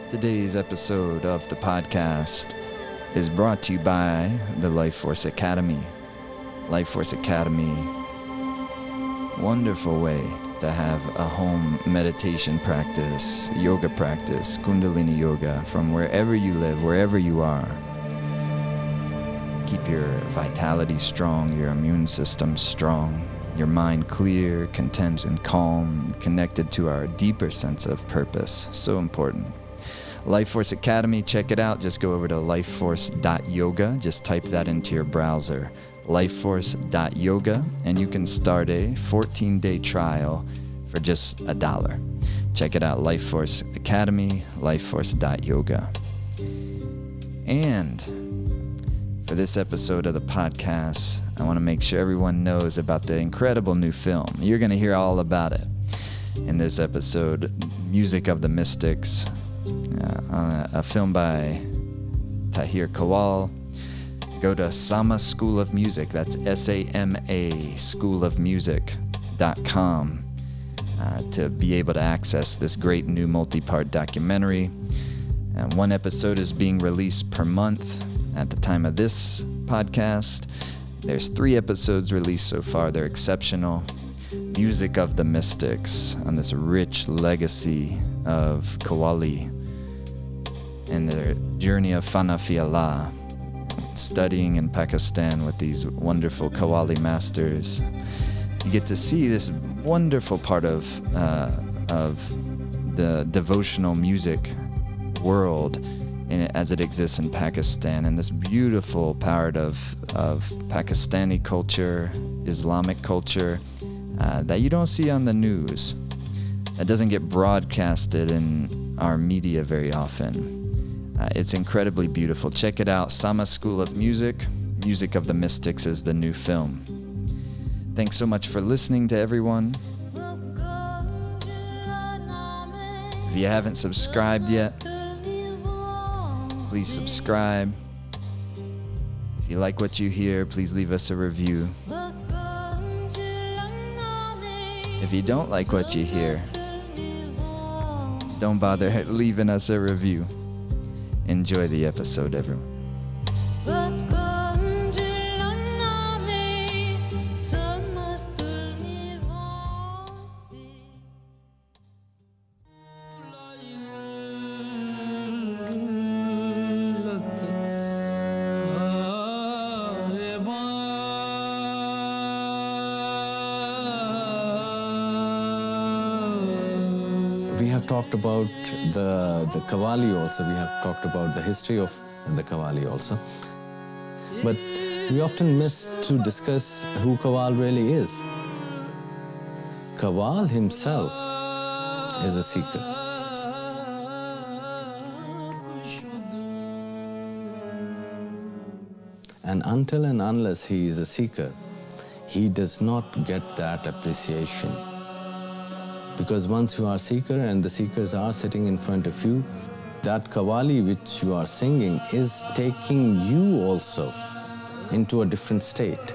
Today's episode of the podcast is brought to you by the Life Force Academy. Life Force Academy, wonderful way to have a home meditation practice, yoga practice, Kundalini yoga from wherever you live, wherever you are. Keep your vitality strong, your immune system strong, your mind clear, content and calm, connected to our deeper sense of purpose. So important. Life Force Academy, check it out. Just go over to lifeforce.yoga. Just type that into your browser, lifeforce.yoga, and you can start a 14-day trial for just $1. Check it out, Life Force Academy, lifeforce.yoga. And for this episode of the podcast, I want to make sure everyone knows about the incredible new film. You're going to hear all about it in this episode, Music of the Mystics, a film by Tahir. Go to Sama School of Music, that's SAMA schoolofmusic.com to be able to access this great new multi-part documentary. One episode is being released per month. At the time of this podcast, there's 3 episodes released so far. They're exceptional. Music of the Mystics on this rich legacy of Qawwali and their journey of Fanafi Allah, studying in Pakistan with these wonderful Qawwali masters. You get to see this wonderful part of the devotional music world as it exists in Pakistan, and this beautiful part of Pakistani culture, Islamic culture, that you don't see on the news, that doesn't get broadcasted in our media very often. It's incredibly beautiful. Check it out, Sama School of Music. Music of the Mystics is the new film. Thanks so much for listening to everyone. If you haven't subscribed yet, please subscribe. If you like what you hear, please leave us a review. If you don't like what you hear, don't bother leaving us a review. Enjoy the episode, everyone. We have talked about the Qawwali also. We have talked about the history of the Qawwali also. But we often miss to discuss who Qawwal really is. Qawwal himself is a seeker. And until and unless he is a seeker, he does not get that appreciation. Because once you are a seeker and the seekers are sitting in front of you, that Qawwali which you are singing is taking you also into a different state.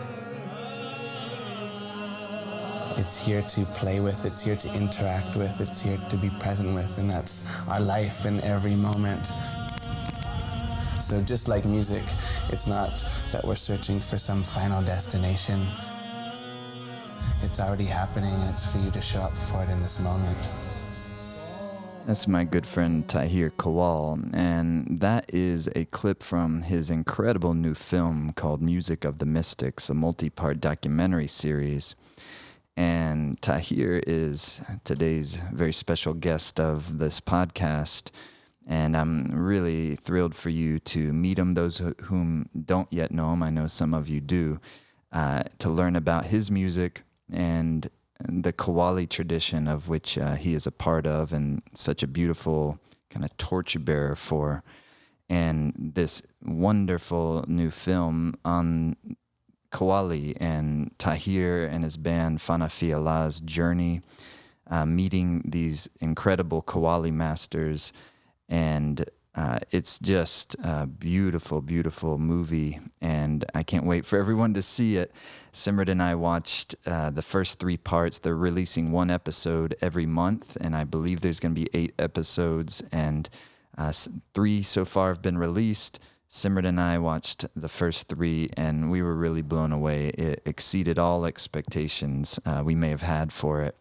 It's here to play with, it's here to interact with, it's here to be present with, and that's our life in every moment. So just like music, it's not that we're searching for some final destination. It's already happening, and it's for you to show up for it in this moment. That's my good friend Tahir Kawal, and that is a clip from his incredible new film called Music of the Mystics, a multi-part documentary series. And Tahir is today's very special guest of this podcast, and I'm really thrilled for you to meet him, those whom don't yet know him. I know some of you do, to learn about his music and the Qawwali tradition of which he is a part of and such a beautiful kind of torchbearer for, and this wonderful new film on Qawwali and Tahir and his band Fanafi Allah's journey, meeting these incredible Qawwali masters, and it's just a beautiful, beautiful movie, and I can't wait for everyone to see it. Simrat and I watched the first 3 parts. They're releasing 1 episode every month, and I believe there's going to be 8 episodes, and 3 so far have been released. Simrat and I watched the first 3, and we were really blown away. It exceeded all expectations we may have had for it.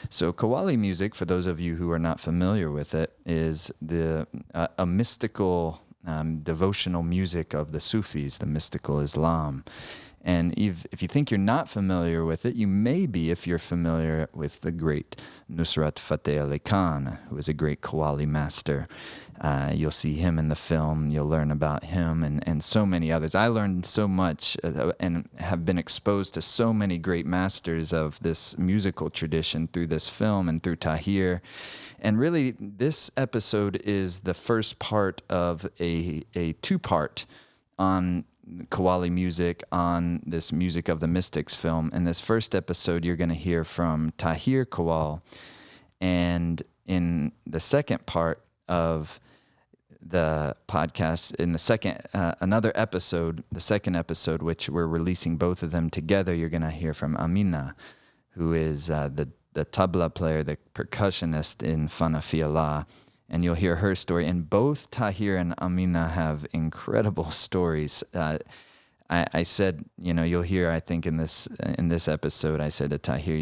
So Qawwali music, for those of you who are not familiar with it, is a mystical devotional music of the Sufis, the mystical Islam. And if you think you're not familiar with it, you may be if you're familiar with the great Nusrat Fateh Ali Khan, who is a great Qawwali master. You'll see him in the film. You'll learn about him and so many others. I learned so much and have been exposed to so many great masters of this musical tradition through this film and through Tahir. And really, this episode is the first part of a 2-part on Qawwali music, on this Music of the Mystics film. In this first episode, you're going to hear from Tahir Qawwal. And in the second part of the podcast, in the second, another episode, the second episode, which we're releasing both of them together, you're going to hear from Amina, who is the tabla player, the percussionist in Fana Fi Allah. And you'll hear her story. And both Tahir and Amina have incredible stories. I said, you'll hear, I think in this episode, I said to Tahir,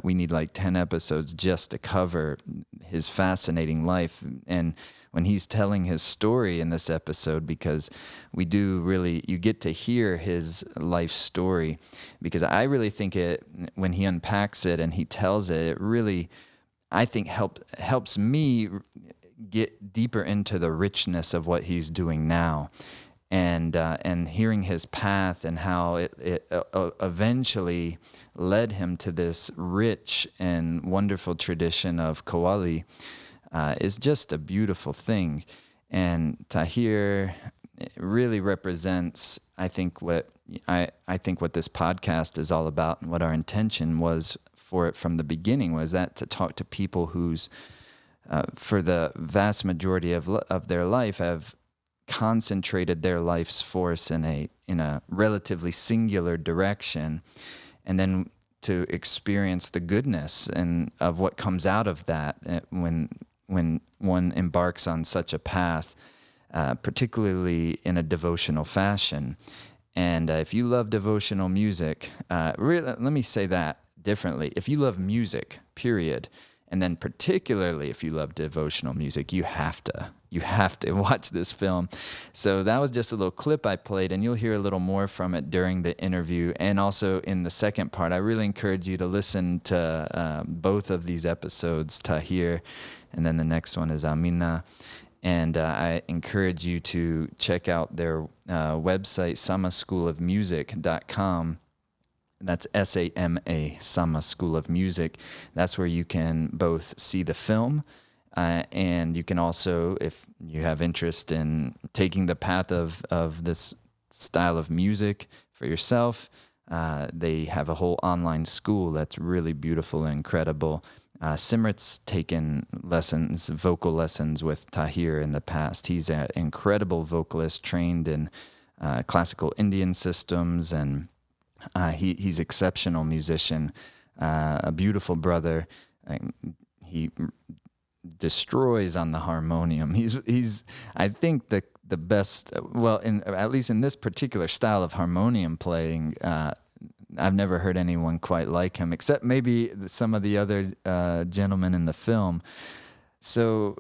we need like 10 episodes just to cover his fascinating life. And when he's telling his story in this episode, because you get to hear his life story, because I really think when he unpacks it and he tells it, it really, I think helps me get deeper into the richness of what he's doing now, and hearing his path and how it eventually led him to this rich and wonderful tradition of Qawwali is just a beautiful thing. And Tahir really represents, I think, what this podcast is all about, and what our intention was for it from the beginning, was that to talk to people who's for the vast majority of their life have concentrated their life's force in a relatively singular direction, and then to experience the goodness and of what comes out of that when one embarks on such a path, particularly in a devotional fashion. And if you love devotional music, really, let me say that differently. If you love music, period, and then particularly if you love devotional music, you have to watch this film. So that was just a little clip I played, and you'll hear a little more from it during the interview. And also in the second part, I really encourage you to listen to both of these episodes, Tahir, and then the next one is Amina. And I encourage you to check out their website, samaschoolofmusic.com. That's SAMA, Sama School of Music. That's where you can both see the film, and you can also, if you have interest in taking the path of this style of music for yourself, they have a whole online school that's really beautiful and incredible. Simrat's taken vocal lessons with Tahir in the past. He's an incredible vocalist, trained in classical Indian systems, and he's exceptional musician, a beautiful brother. He destroys on the harmonium. He's I think the best. Well, at least in this particular style of harmonium playing, I've never heard anyone quite like him, except maybe some of the other gentlemen in the film. So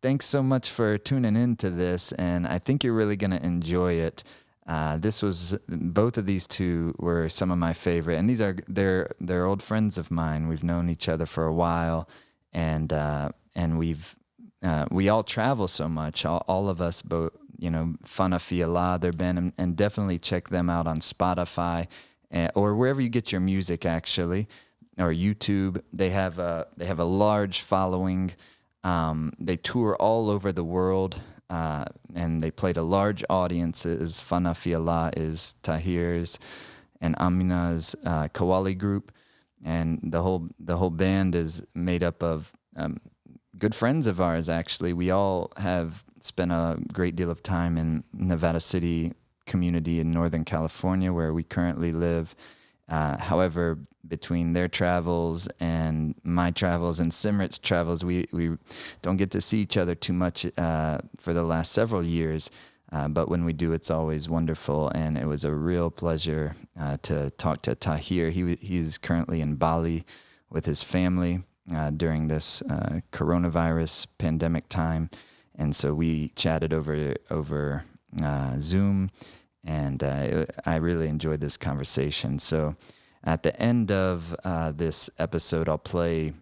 thanks so much for tuning in to this, and I think you're really going to enjoy it. Both of these two were some of my favorite, and they're old friends of mine. We've known each other for a while, and we all travel so much. All of us, both, Fana Fi Allah, their band, and definitely check them out on Spotify or wherever you get your music, actually, or YouTube. They have a large following. They tour all over the world. And they play to large audiences. Fana Fi Allah is Tahir's and Amina's Qawwali group, and the whole band is made up of good friends of ours. Actually, we all have spent a great deal of time in Nevada City community in Northern California, where we currently live. However, between their travels and my travels and Simrit's travels, we don't get to see each other too much for the last several years. But when we do, it's always wonderful, and it was a real pleasure to talk to Tahir. He's currently in Bali with his family during this coronavirus pandemic time, and so we chatted over Zoom, and I really enjoyed this conversation. So at the end of this episode, I'll play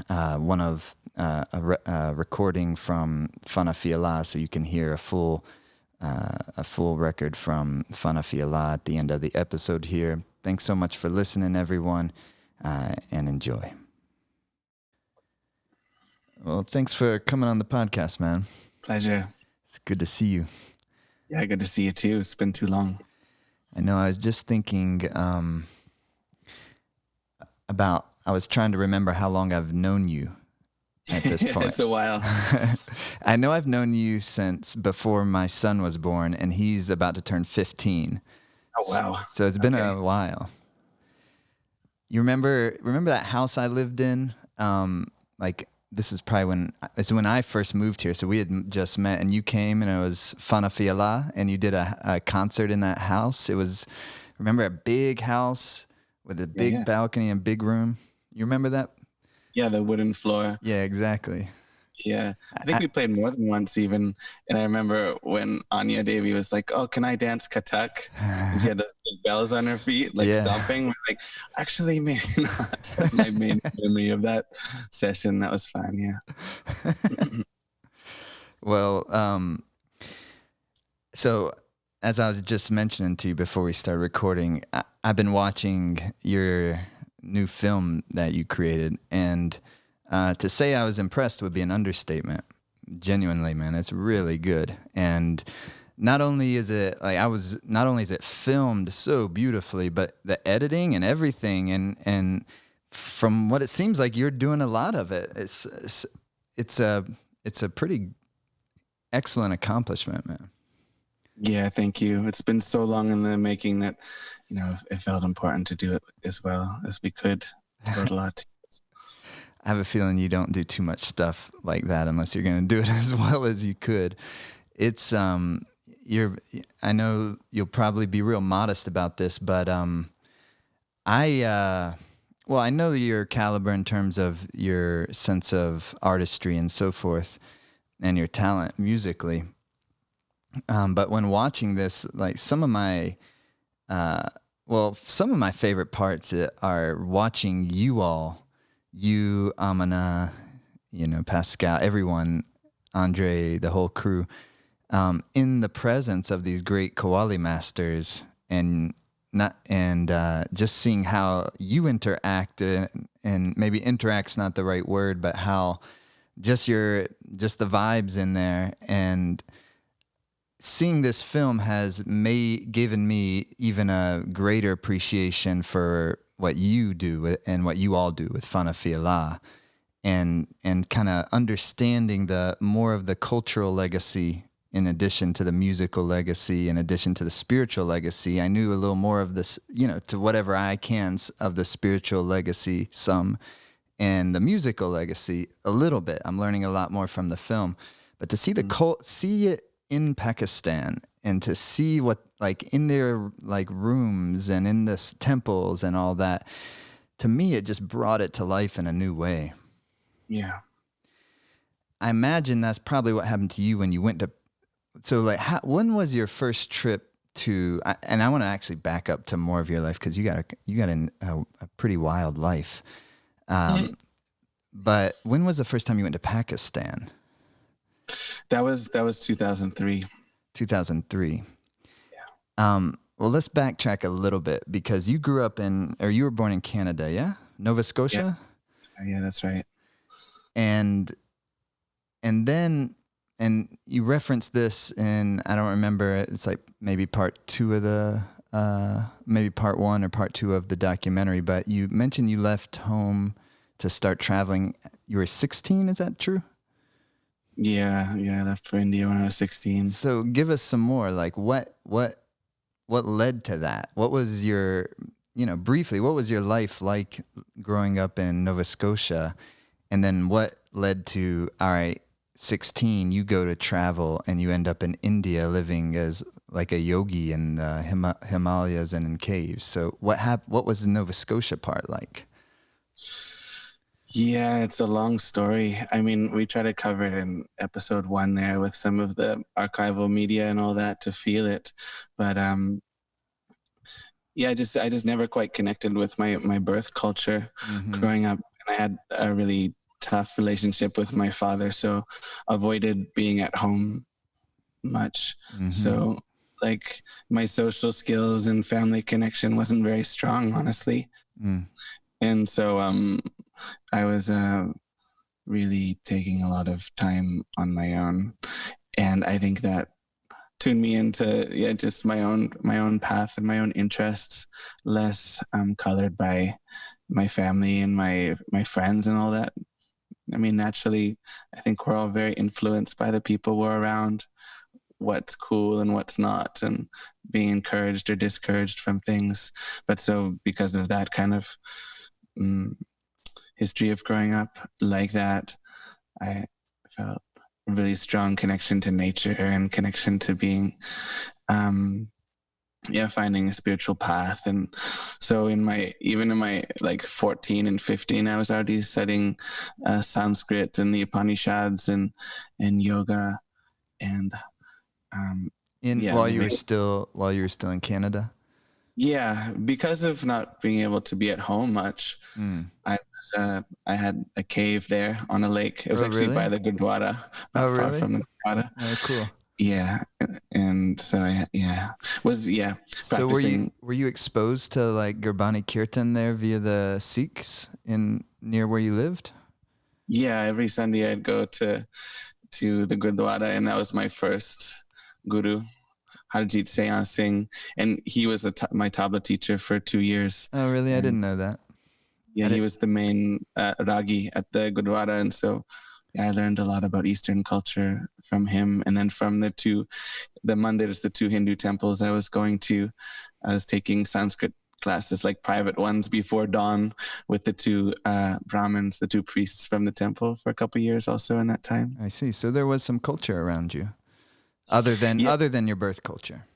one of a recording from Fana Fiala, so you can hear a full record from Fana Fiala at the end of the episode here. Thanks so much for listening, everyone, and enjoy. Well, thanks for coming on the podcast, man. Pleasure. It's good to see you. Yeah, good to see you too. It's been too long. I know. I was just thinking I was trying to remember how long I've known you at this point. It's a while. I know I've known you since before my son was born, and he's about to turn 15. Oh, wow. So it's been a while. You remember that house I lived in? This was probably when I first moved here. So we had just met, and you came, and it was Fana Fiala, and you did a concert in that house. It was, remember, a big house with a big balcony and big room. You remember that? Yeah, the wooden floor. Yeah, exactly. Yeah, I think we played more than once even. And I remember when Anya Devi was like, "Oh, can I dance Kathak?" And she had those big bells on her feet, stomping. We're like, actually, maybe not. That's my main memory of that session. That was fun, yeah. Well, so as I was just mentioning to you before we started recording, I've been watching your new film that you created, and to say I was impressed would be an understatement. Genuinely, man, it's really good. And not only is it filmed so beautifully, but the editing and everything, and from what it seems like, you're doing a lot of it. It's a pretty excellent accomplishment, man. Yeah, thank you. It's been so long in the making that, it felt important to do it as well as we could. Devote a lot to. I have a feeling you don't do too much stuff like that unless you're going to do it as well as you could. It's I know you'll probably be real modest about this, but I know your caliber in terms of your sense of artistry and so forth, and your talent musically. But when watching this, like some of my favorite parts are watching you, Amana, Pascal, everyone, Andre, the whole crew, in the presence of these great Qawwali masters, and just seeing how you interact, and maybe interact's not the right word, but how just the vibes in there, and seeing this film has given me even a greater appreciation for what you do and what you all do with Fana Fiala, and kind of understanding the more of the cultural legacy in addition to the musical legacy, in addition to the spiritual legacy. I knew a little more of this, to whatever I can, of the spiritual legacy, some, and the musical legacy a little bit. I'm learning a lot more from the film, but to see see it in Pakistan, and to see what, like, in their like rooms and in the temples and all that, to me, it just brought it to life in a new way. Yeah. I imagine that's probably what happened to you when you went to, so like, when was your first trip to, and I want to actually back up to more of your life, because you got a pretty wild life. But when was the first time you went to Pakistan? That was 2003. 2003. Yeah. Well, let's backtrack a little bit, because you grew up you were born in Canada, yeah? Nova Scotia? Yeah, that's right. And you referenced this in, I don't remember, it's like maybe part 2 of maybe part 1 or part 2 of the documentary, but you mentioned you left home to start traveling. You were 16, is that true? Yeah, I left for India when I was 16. So give us some more, like what led to that? What was your briefly, what was your life like growing up in Nova Scotia? And then what led to, all right, 16, you go to travel and you end up in India living as like a yogi in the Himalayas and in caves. So what was the Nova Scotia part like? Yeah, it's a long story. I mean, we try to cover it in episode 1 there with some of the archival media and all that to feel it. But yeah, I just never quite connected with my birth culture growing up. And I had a really tough relationship with my father, so avoided being at home much. So like my social skills and family connection wasn't very strong, honestly. And so I was really taking a lot of time on my own, and I think that tuned me into just my own path and my own interests, less colored by my family and my friends and all that. I mean, naturally, I think we're all very influenced by the people we're around, what's cool and what's not, and being encouraged or discouraged from things. But so because of that kind of history of growing up like that, I felt a really strong connection to nature and connection to being finding a spiritual path. And so in my like 14 and 15, I was already studying Sanskrit and the Upanishads and yoga. And while you were still in Canada? Yeah, because of not being able to be at home much, I had a cave there on a lake. It was actually really? by the Gurdwara, not far from the Gurdwara. Oh, cool. Yeah, and so So were you exposed to like Gurbani Kirtan there via the Sikhs near where you lived? Yeah, every Sunday I'd go to the Gurdwara, and that was my first guru, Harjit Sean Singh, and he was my tabla teacher for 2 years. Oh, really? I didn't know that. Yeah, he was the main Ragi at the Gurdwara, and so I learned a lot about Eastern culture from him. And then from the two Hindu temples I was going to, I was taking Sanskrit classes, like private ones before dawn, with the two Brahmins, the two priests from the temple, for a couple of years also in that time. I see. So there was some culture around you, other than your birth culture.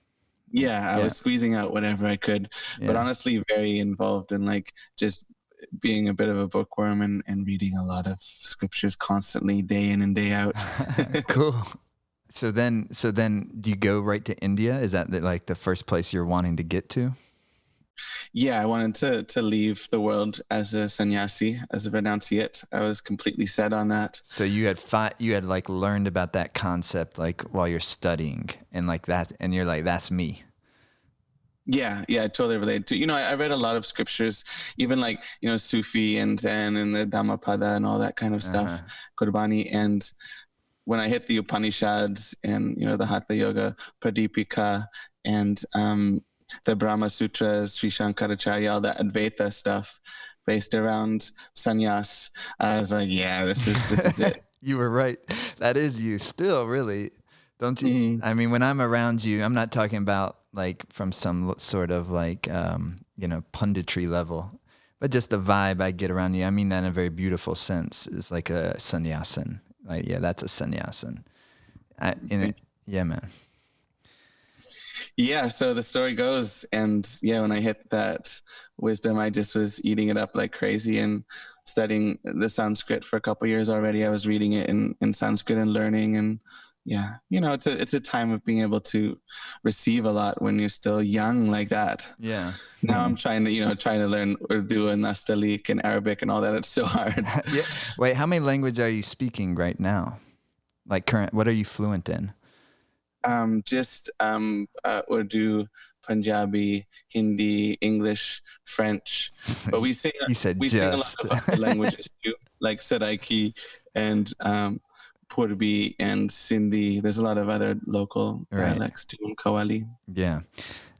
Yeah, I was squeezing out whatever I could, but honestly, very involved in like just being a bit of a bookworm and reading a lot of scriptures constantly, day in and day out. Cool. So then do you go right to India? Is that like the first place you're wanting to get to? Yeah, I wanted to leave the world as a sannyasi, as a renunciate. I was completely set on that. So you had like learned about that concept like while you're studying and like that, and you're like, that's me. Yeah, I totally relate to. I read a lot of scriptures, even like, Sufi and Zen and the Dhammapada and all that kind of stuff, Gurbani. And when I hit the Upanishads and, the Hatha Yoga, Pradipika, and the Brahma Sutras, Sri Shankaracharya, all that Advaita stuff based around sannyas, I was like, yeah, this is it. You were right. That is you still, really. Don't you? I mean, when I'm around you, I'm not talking about like from some sort of like, punditry level, but just the vibe I get around you. I mean that in a very beautiful sense. It's like a sannyasin. Like, yeah, that's a sannyasin. Yeah, man. Yeah, so the story goes, and when I hit that wisdom, I just was eating it up like crazy and studying the Sanskrit for a couple of years already. I was reading it in Sanskrit and learning, and it's a time of being able to receive a lot when you're still young like that. Yeah. Now I'm trying to learn Urdu and Nastaliq and Arabic and all that. It's so hard. Yeah. Wait, how many languages are you speaking right now? Like what are you fluent in? Just Urdu, Punjabi, Hindi, English, French. But we sing. Sing a lot of other languages too, like Saraiki and Purbi and Sindhi. There's a lot of other local dialects too in Qawwali. Yeah,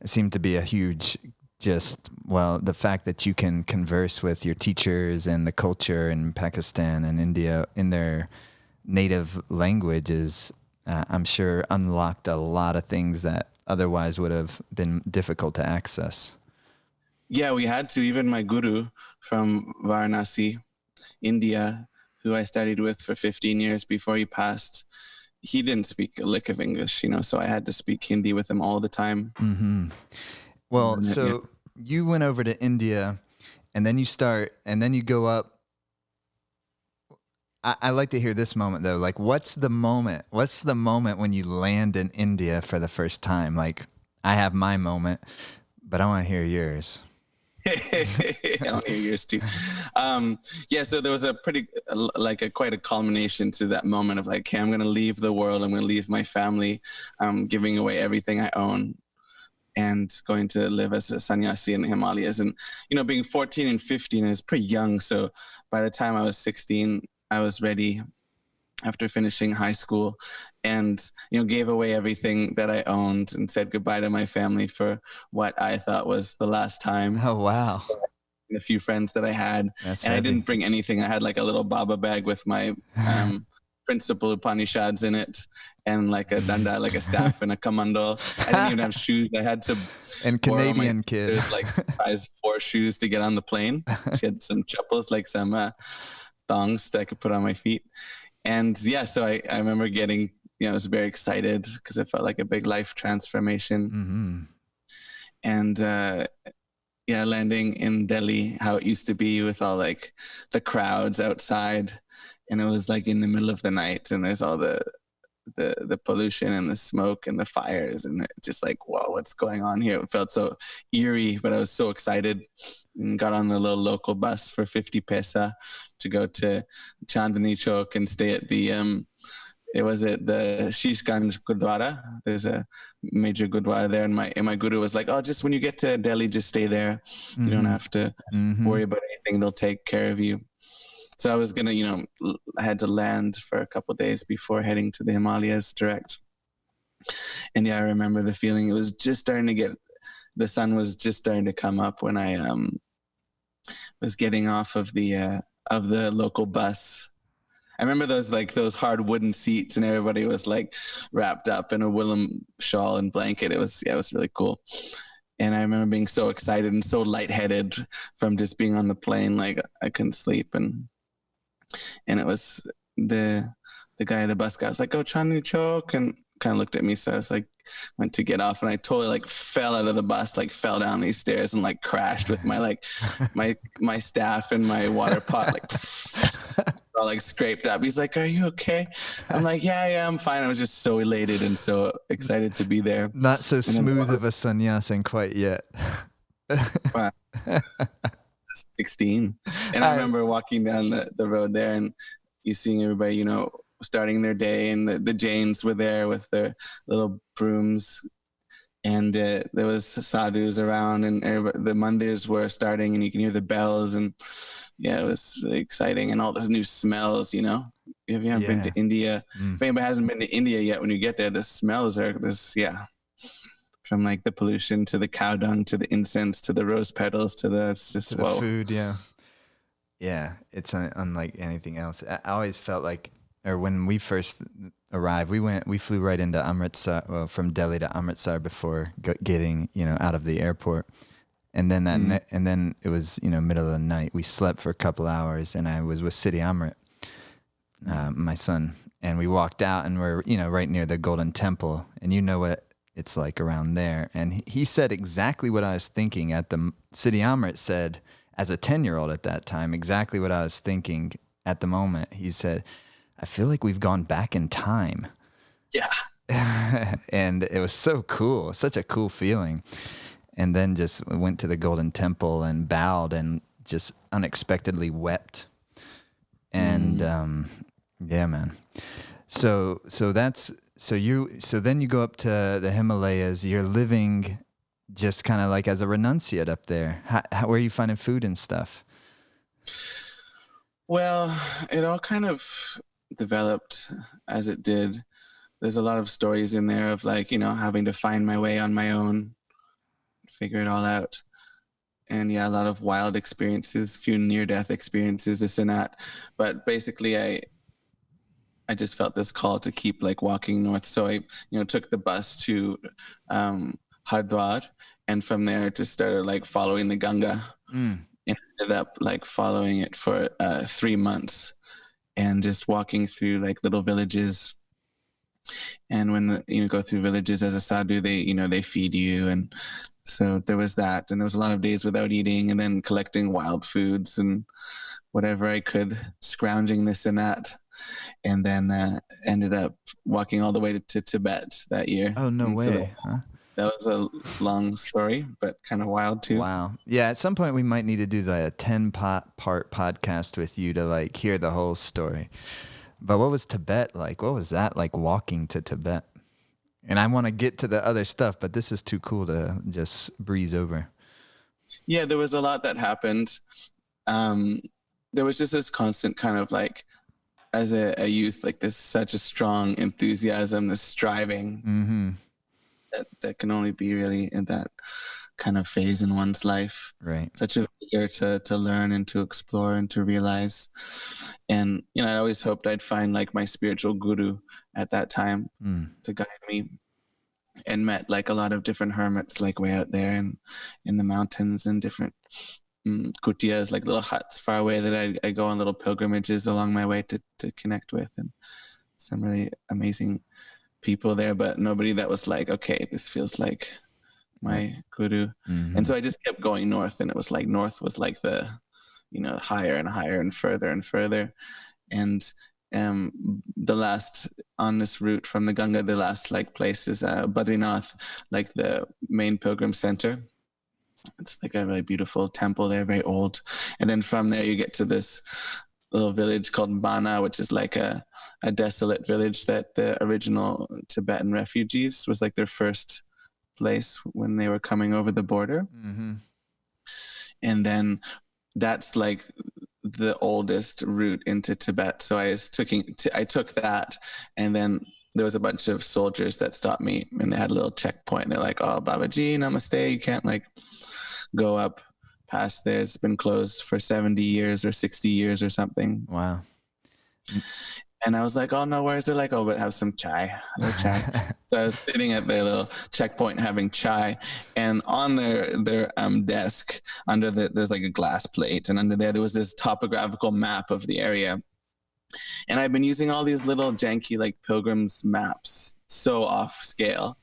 it seemed to be a huge. The fact that you can converse with your teachers and the culture in Pakistan and India in their native languages. I'm sure unlocked a lot of things that otherwise would have been difficult to access. Yeah, we had to. Even my guru from Varanasi, India, who I studied with for 15 years before he passed, he didn't speak a lick of English, so I had to speak Hindi with him all the time. Mm-hmm. Well, Yeah. so you went over to India, and then you go up. I like to hear this moment though. Like, what's the moment? What's the moment when you land in India for the first time? Like, I have my moment, but I want to hear yours. I'll hear yours too. Yeah, so there was a quite a culmination to that moment of like, okay, I'm going to leave the world. I'm going to leave my family. I'm giving away everything I own and going to live as a sannyasi in the Himalayas. And, being 14 and 15 is pretty young. So by the time I was 16, I was ready after finishing high school and, gave away everything that I owned and said goodbye to my family for what I thought was the last time. Oh, wow. A few friends that I had. That's and heavy. I didn't bring anything. I had like a little Baba bag with my principal Upanishads in it and like a danda, like a staff and a kamandal. I didn't even have shoes. I had to and Canadian kid. There's like size 4 shoes to get on the plane. She had some chappals, like some thongs that I could put on my feet. And yeah, so I remember getting, I was very excited because it felt like a big life transformation. Mm-hmm. And landing in Delhi, how it used to be with all like the crowds outside, and it was like in the middle of the night, and there's all the pollution and the smoke and the fires, and it's just like, whoa, what's going on here? It felt so eerie, but I was so excited and got on the little local bus for 50 paisa to go to Chandni Chowk and stay at the it was at the Shishganj Gurdwara. There's a major Gurdwara there, and my guru was like, "Oh, just when you get to Delhi, just stay there. Mm-hmm. You don't have to worry about anything. They'll take care of you." So I was gonna, I had to land for a couple of days before heading to the Himalayas direct. And yeah, I remember the feeling. It was just starting to the sun was just starting to come up when I was getting off of the local bus. I remember those hard wooden seats, and everybody was like wrapped up in a woolen shawl and blanket. It was really cool. And I remember being so excited and so lightheaded from just being on the plane. Like I couldn't sleep. And it was the guy, the bus guy was like, "Go Chandni Chowk," and kind of looked at me. So I was like, went to get off, and I totally like fell out of the bus, like fell down these stairs and like crashed with my like my staff and my water pot, like all like scraped up. He's like, "Are you okay?" I'm like, yeah, I'm fine. I was just so elated and so excited to be there. Not so smooth of a sannyasin quite yet. 16. And I remember walking down the road there and you seeing everybody, starting their day, and the Jains were there with their little brooms, and there was sadhus around, and the mandirs were starting, and you can hear the bells, and yeah, it was really exciting, and all those new smells, If you haven't been to India, if anybody hasn't been to India yet, when you get there, the smells are from like the pollution to the cow dung to the incense to the rose petals to the food. Yeah, it's unlike anything else. I always felt like, or when we first arrived, we flew right into Amritsar, from Delhi to Amritsar before getting out of the airport, and then and then it was middle of the night. We slept for a couple hours, and I was with Siddhi Amrit, my son, and we walked out, and we're right near the Golden Temple, and what it's like around there. And he said exactly what I was thinking Siddhi Amrit said, as a 10-year-old at that time, exactly what I was thinking at the moment. He said, "I feel like we've gone back in time." Yeah. And it was so cool, such a cool feeling. And then just went to the Golden Temple and bowed and just unexpectedly wept. And yeah, man. So then you go up to the Himalayas. You're living just kind of like as a renunciate up there. How where are you finding food and stuff? Well, it all kind of developed as it did. There's a lot of stories in there of like, having to find my way on my own, figure it all out. And yeah, a lot of wild experiences, few near-death experiences, this and that. But basically I just felt this call to keep like walking north. So I, took the bus to Hardwar, and from there just started like following the Ganga, and ended up like following it for 3 months, and just walking through like little villages. And when you go through villages as a sadhu, they feed you, and so there was that, and there was a lot of days without eating, and then collecting wild foods and whatever I could, scrounging this and that, and then ended up walking all the way to Tibet that year. Oh, no And way. so Huh? that was a long story, but kind of wild too. Wow. Yeah, at some point we might need to do a 10-part podcast with you to like hear the whole story. But what was Tibet like? What was that like, walking to Tibet? And I want to get to the other stuff, but this is too cool to just breeze over. Yeah, there was a lot that happened. There was just this constant kind of like, as a youth, like this such a strong enthusiasm, this striving that can only be really in that kind of phase in one's life. Right. Such a vigor to learn and to explore and to realize. And, I always hoped I'd find like my spiritual guru at that time to guide me, and met like a lot of different hermits like way out there in the mountains, and different kutiyas, like little huts far away that I go on little pilgrimages along my way to connect with, and some really amazing people there, but nobody that was like, okay, this feels like my guru. And so I just kept going north, and it was like north was like the higher and higher and further. And the last on this route from the Ganga, the last like place is Badrinath, like the main pilgrim center. It's like a really beautiful temple there, very old. And then from there you get to this little village called Bana, which is like a desolate village that the original Tibetan refugees was like their first place when they were coming over the border. And then that's like the oldest route into Tibet. So I took that, and then there was a bunch of soldiers that stopped me, and they had a little checkpoint, and they're like, oh, Babaji, namaste, you can't like go up past there. It's been closed for 70 years or 60 years or something. Wow. And I was like, oh, no worries. They're like, oh, but have some chai. So I was sitting at their little checkpoint having chai, and on their desk, there's like a glass plate, and under there was this topographical map of the area. And I've been using all these little janky like pilgrims maps, so off scale.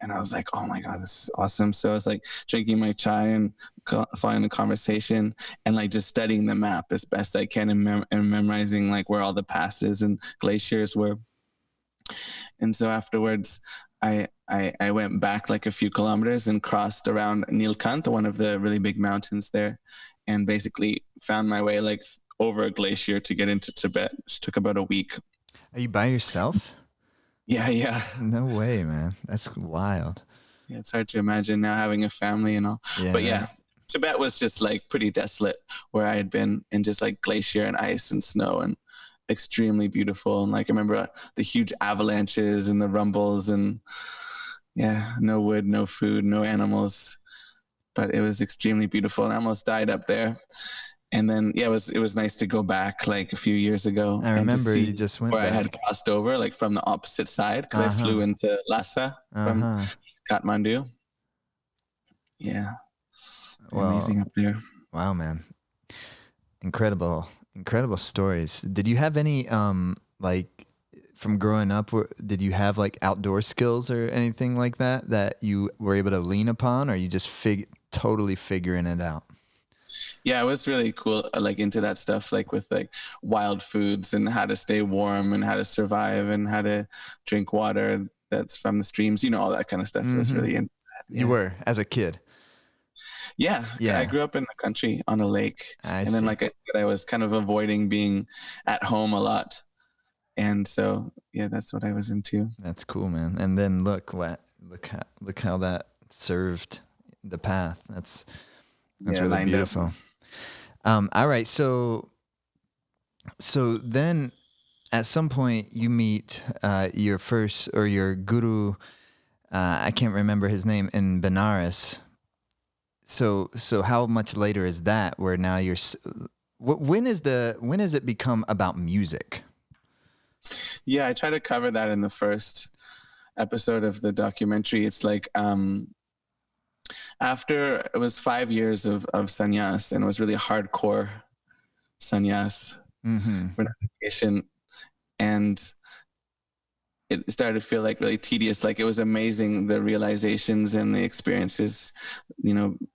And I was like, oh my God, this is awesome. So I was like drinking my chai and following the conversation, and like just studying the map as best I can, and memorizing like where all the passes and glaciers were. And so afterwards, I went back like a few kilometers and crossed around Nilkant, one of the really big mountains there, and basically found my way like over a glacier to get into Tibet. It took about a week. Are you by yourself? Yeah. No way, man. That's wild. Yeah, it's hard to imagine now having a family and all. Yeah, but yeah, Tibet was just like pretty desolate where I had been, in just like glacier and ice and snow, and extremely beautiful. And like I remember the huge avalanches and the rumbles, and yeah, no wood, no food, no animals, but it was extremely beautiful, and I almost died up there. And then it was nice to go back like a few years ago. I remember you just went where back. I had crossed over like from the opposite side, because I flew into Lhasa from Kathmandu. Yeah. Amazing up there. Wow, man. Incredible stories. Did you have any like from growing up, did you have like outdoor skills or anything like that you were able to lean upon, or you just totally figuring it out? Yeah, it was really cool, like into that stuff, like with like wild foods and how to stay warm and how to survive and how to drink water that's from the streams, all that kind of stuff. It was really into that. Yeah. You were, as a kid? Yeah. I grew up in the country on a lake. And then like I said, I was kind of avoiding being at home a lot. And so, yeah, that's what I was into. That's cool, man. And then look how that served the path. That's really beautiful. All right. So then at some point you meet your first, or your guru, I can't remember his name, in Benares. So how much later is that, where now when is it become about music? Yeah, I try to cover that in the first episode of the documentary. It's like After it was 5 years of sannyas, and it was really hardcore sannyas renunciation, and it started to feel like really tedious. Like, it was amazing, the realizations and the experiences,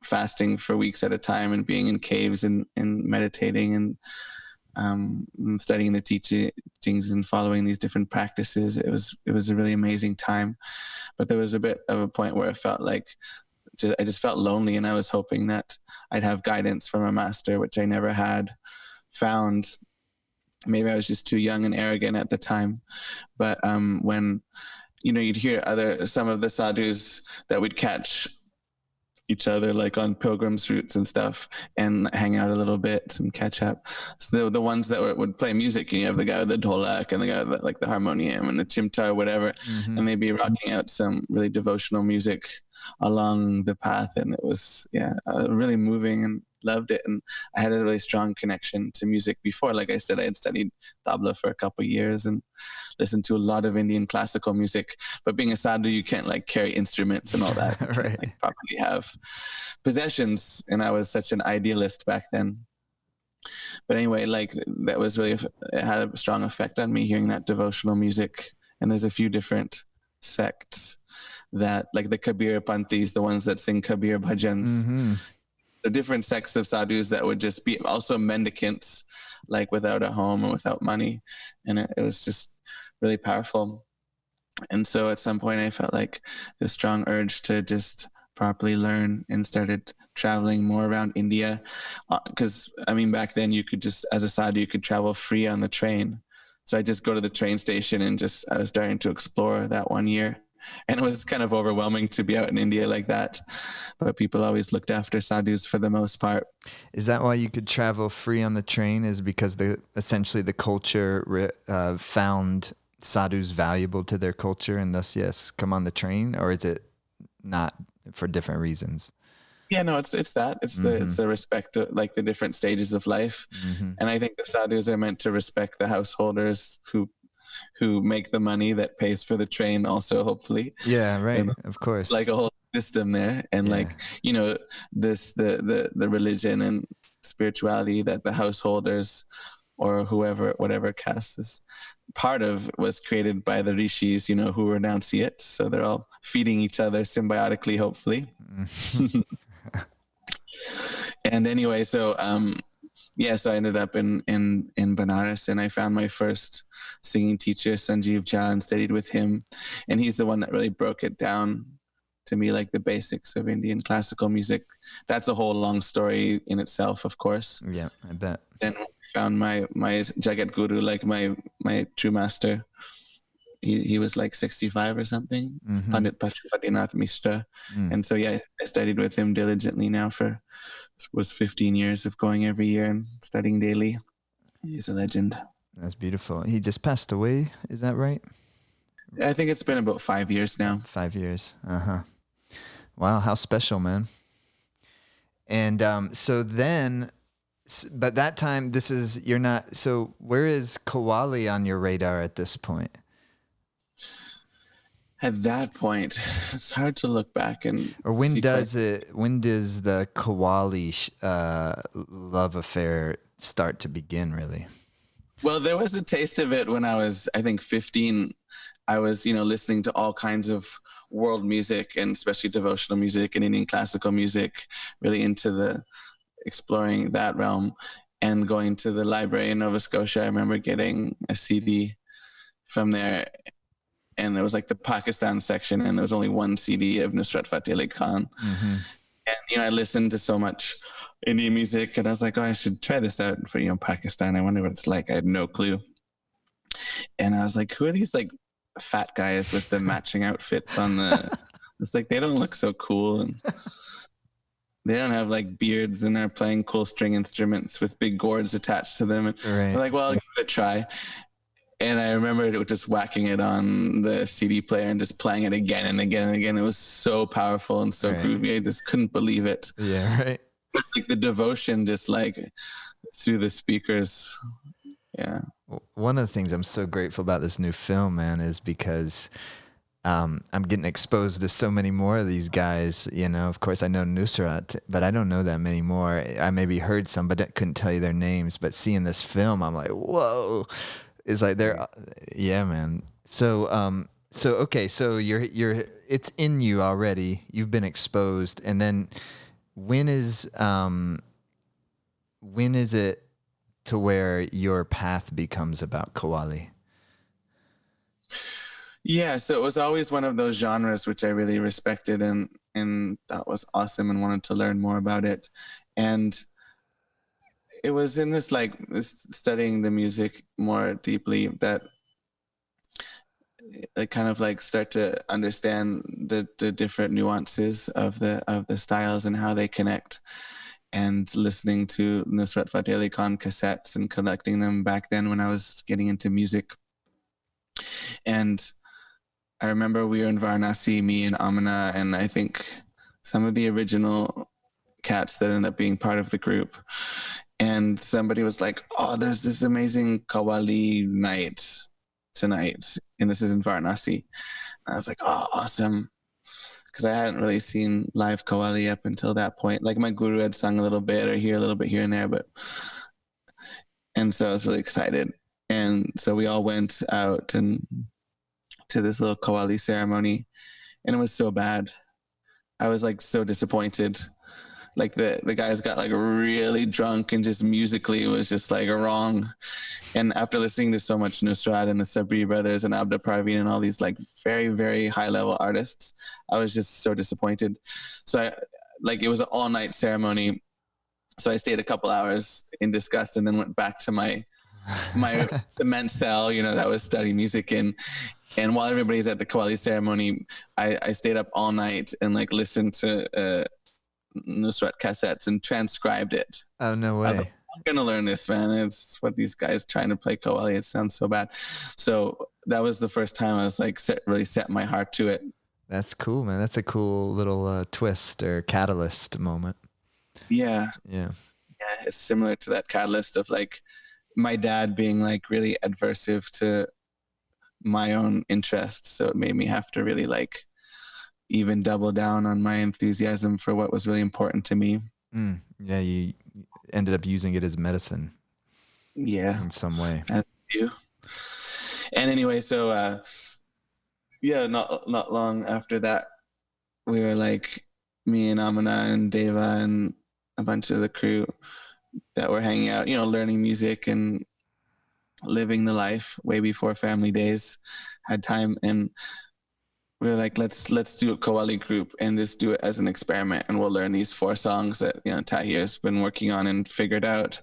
fasting for weeks at a time and being in caves and meditating and studying the teachings and following these different practices. It was a really amazing time. But there was a bit of a point where I felt like I just felt lonely, and I was hoping that I'd have guidance from a master, which I never had found. Maybe I was just too young and arrogant at the time. But when you'd hear some of the sadhus that we'd catch each other like on pilgrims routes and stuff, and hang out a little bit and catch up. So the ones that would play music, and you have the guy with the dholak and the guy with like the harmonium and the chimta or whatever, and they'd be rocking out some really devotional music along the path, and it was really moving, and loved it. And I had a really strong connection to music before. Like I said, I had studied tabla for a couple of years and listened to a lot of Indian classical music. But being a sadhu, you can't like carry instruments and all that. Right. Like, probably have possessions, and I was such an idealist back then. But anyway, like that was really, it had a strong effect on me, hearing that devotional music. And there's a few different sects that, like the Kabir Panthis, the ones that sing Kabir bhajans, the different sects of sadhus that would just be also mendicants, like without a home and without money. And it was just really powerful. And so at some point I felt like this strong urge to just properly learn, and started traveling more around India. Because back then you could just, as a sadhu, you could travel free on the train. So I just go to the train station and I was starting to explore that one year. And it was kind of overwhelming to be out in India like that. But people always looked after sadhus for the most part. Is that why you could travel free on the train? Is because essentially the culture found sadhus valuable to their culture, and thus, yes, come on the train? Or is it not for different reasons? Yeah, no, it's that. It's the respect of like the different stages of life. And I think the sadhus are meant to respect the householders who make the money that pays for the train also, hopefully. Yeah, right. Of course. Like a whole system there. And the religion and spirituality that the householders or whatever caste is part of was created by the rishis, who were renunciates. So they're all feeding each other symbiotically, hopefully. And anyway, so so I ended up in Banaras, and I found my first singing teacher, Sanjeev Jha, and studied with him. And he's the one that really broke it down to me, like the basics of Indian classical music. That's a whole long story in itself, of course. Yeah, I bet. Then I found my Jagat Guru, like my true master. He was like 65 or something, Pandit Pashupatinath Mishra. And so, I studied with him diligently now was 15 years of going every year and studying daily. He's a legend. That's beautiful. He just passed away, is that right? I think it's been about 5 years now. 5 years. Wow, how special, man. And but that time, so where is Qawwali on your radar at this point? At that point, it's hard to look back and. Or when does the Qawwali love affair start to begin, really? Well, there was a taste of it when I was, I think, 15. I was, listening to all kinds of world music, and especially devotional music and Indian classical music, really into exploring that realm, and going to the library in Nova Scotia. I remember getting a CD from there, and there was like the Pakistan section, and there was only one CD of Nusrat Fateh Ali Khan. And, I listened to so much Indian music, and I was like, I should try this out for, Pakistan. I wonder what it's like. I had no clue. And I was like, who are these like fat guys with the matching outfits on it's like, they don't look so cool. And they don't have like beards, and are playing cool string instruments with big gourds attached to them. And I'm like, well, I'll give it a try. And I remember just whacking it on the CD player and just playing it again and again and again. It was so powerful and so groovy. I just couldn't believe it. Yeah, right. Like the devotion just like through the speakers. Yeah. One of the things I'm so grateful about this new film, man, is because I'm getting exposed to so many more of these guys. You know, of course, I know Nusrat, but I don't know that many more. I maybe heard some, but I couldn't tell you their names. But seeing this film, I'm like, whoa! It's like they're, yeah, man. So okay, so it's in you already. You've been exposed, and then when is it to where your path becomes about Qawwali? Yeah, so it was always one of those genres which I really respected and thought was awesome and wanted to learn more about it. And it was in this like studying the music more deeply that I kind of like start to understand the different nuances of the styles and how they connect. And listening to Nusrat Fateh Ali Khan cassettes and collecting them back then when I was getting into music. And I remember we were in Varanasi, me and Amina, and I think some of the original cats that ended up being part of the group. And somebody was like, "Oh, there's this amazing Qawwali night tonight," and this is in Varanasi. And I was like, "Oh, awesome!" Because I hadn't really seen live Qawwali up until that point. Like my guru had sung a little bit or here a little bit here and there, and so I was really excited. And so we all went out and to this little Qawwali ceremony, and it was so bad. I was like so disappointed. Like the guys got like really drunk and just musically it was just like wrong. And after listening to so much Nusrat and the Sabri brothers and Abda Parveen and all these like very, very high level artists, I was just so disappointed. So it was an all night ceremony. So I stayed a couple hours in disgust and then went back to my cement cell, that was studying music in. And while everybody's at the Qawwali ceremony, I stayed up all night and like listened to Nusrat cassettes and transcribed it. Oh, no way. I was like, I'm going to learn this, man. It's what these guys trying to play Qawwali. It sounds so bad. So that was the first time I was like, really set my heart to it. That's cool, man. That's a cool little twist or catalyst moment. Yeah. Yeah. Yeah. It's similar to that catalyst of like my dad being like really adversive to my own interests. So it made me have to really like even double down on my enthusiasm for what was really important to me. Yeah, you ended up using it as medicine. Yeah. In some way. As you. And anyway, so not long after that, we were like me and Amina and Deva and a bunch of the crew that were hanging out, learning music and living the life way before family days had time. And we were like, let's do a Qawwali group and just do it as an experiment. And we'll learn these 4 songs that, Tahir's been working on and figured out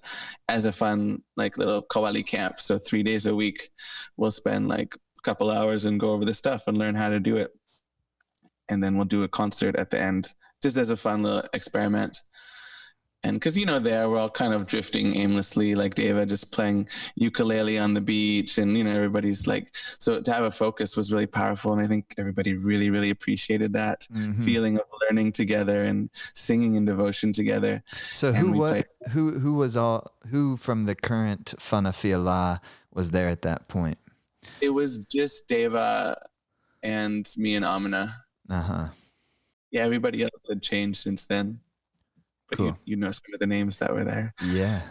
as a fun, like little Qawwali camp. So 3 days a week, we'll spend like a couple hours and go over the stuff and learn how to do it. And then we'll do a concert at the end, just as a fun little experiment. And because, there we're all kind of drifting aimlessly, like David just playing ukulele on the beach and, everybody's like, so to have a focus was really powerful. And I think everybody really, really appreciated that feeling of learning together and singing in devotion together. So who from the current Fana Fi Allah was there at that point? It was just Deva and me and Amina. Uh-huh. Yeah, everybody else had changed since then. But cool. you know some of the names that were there. Yeah.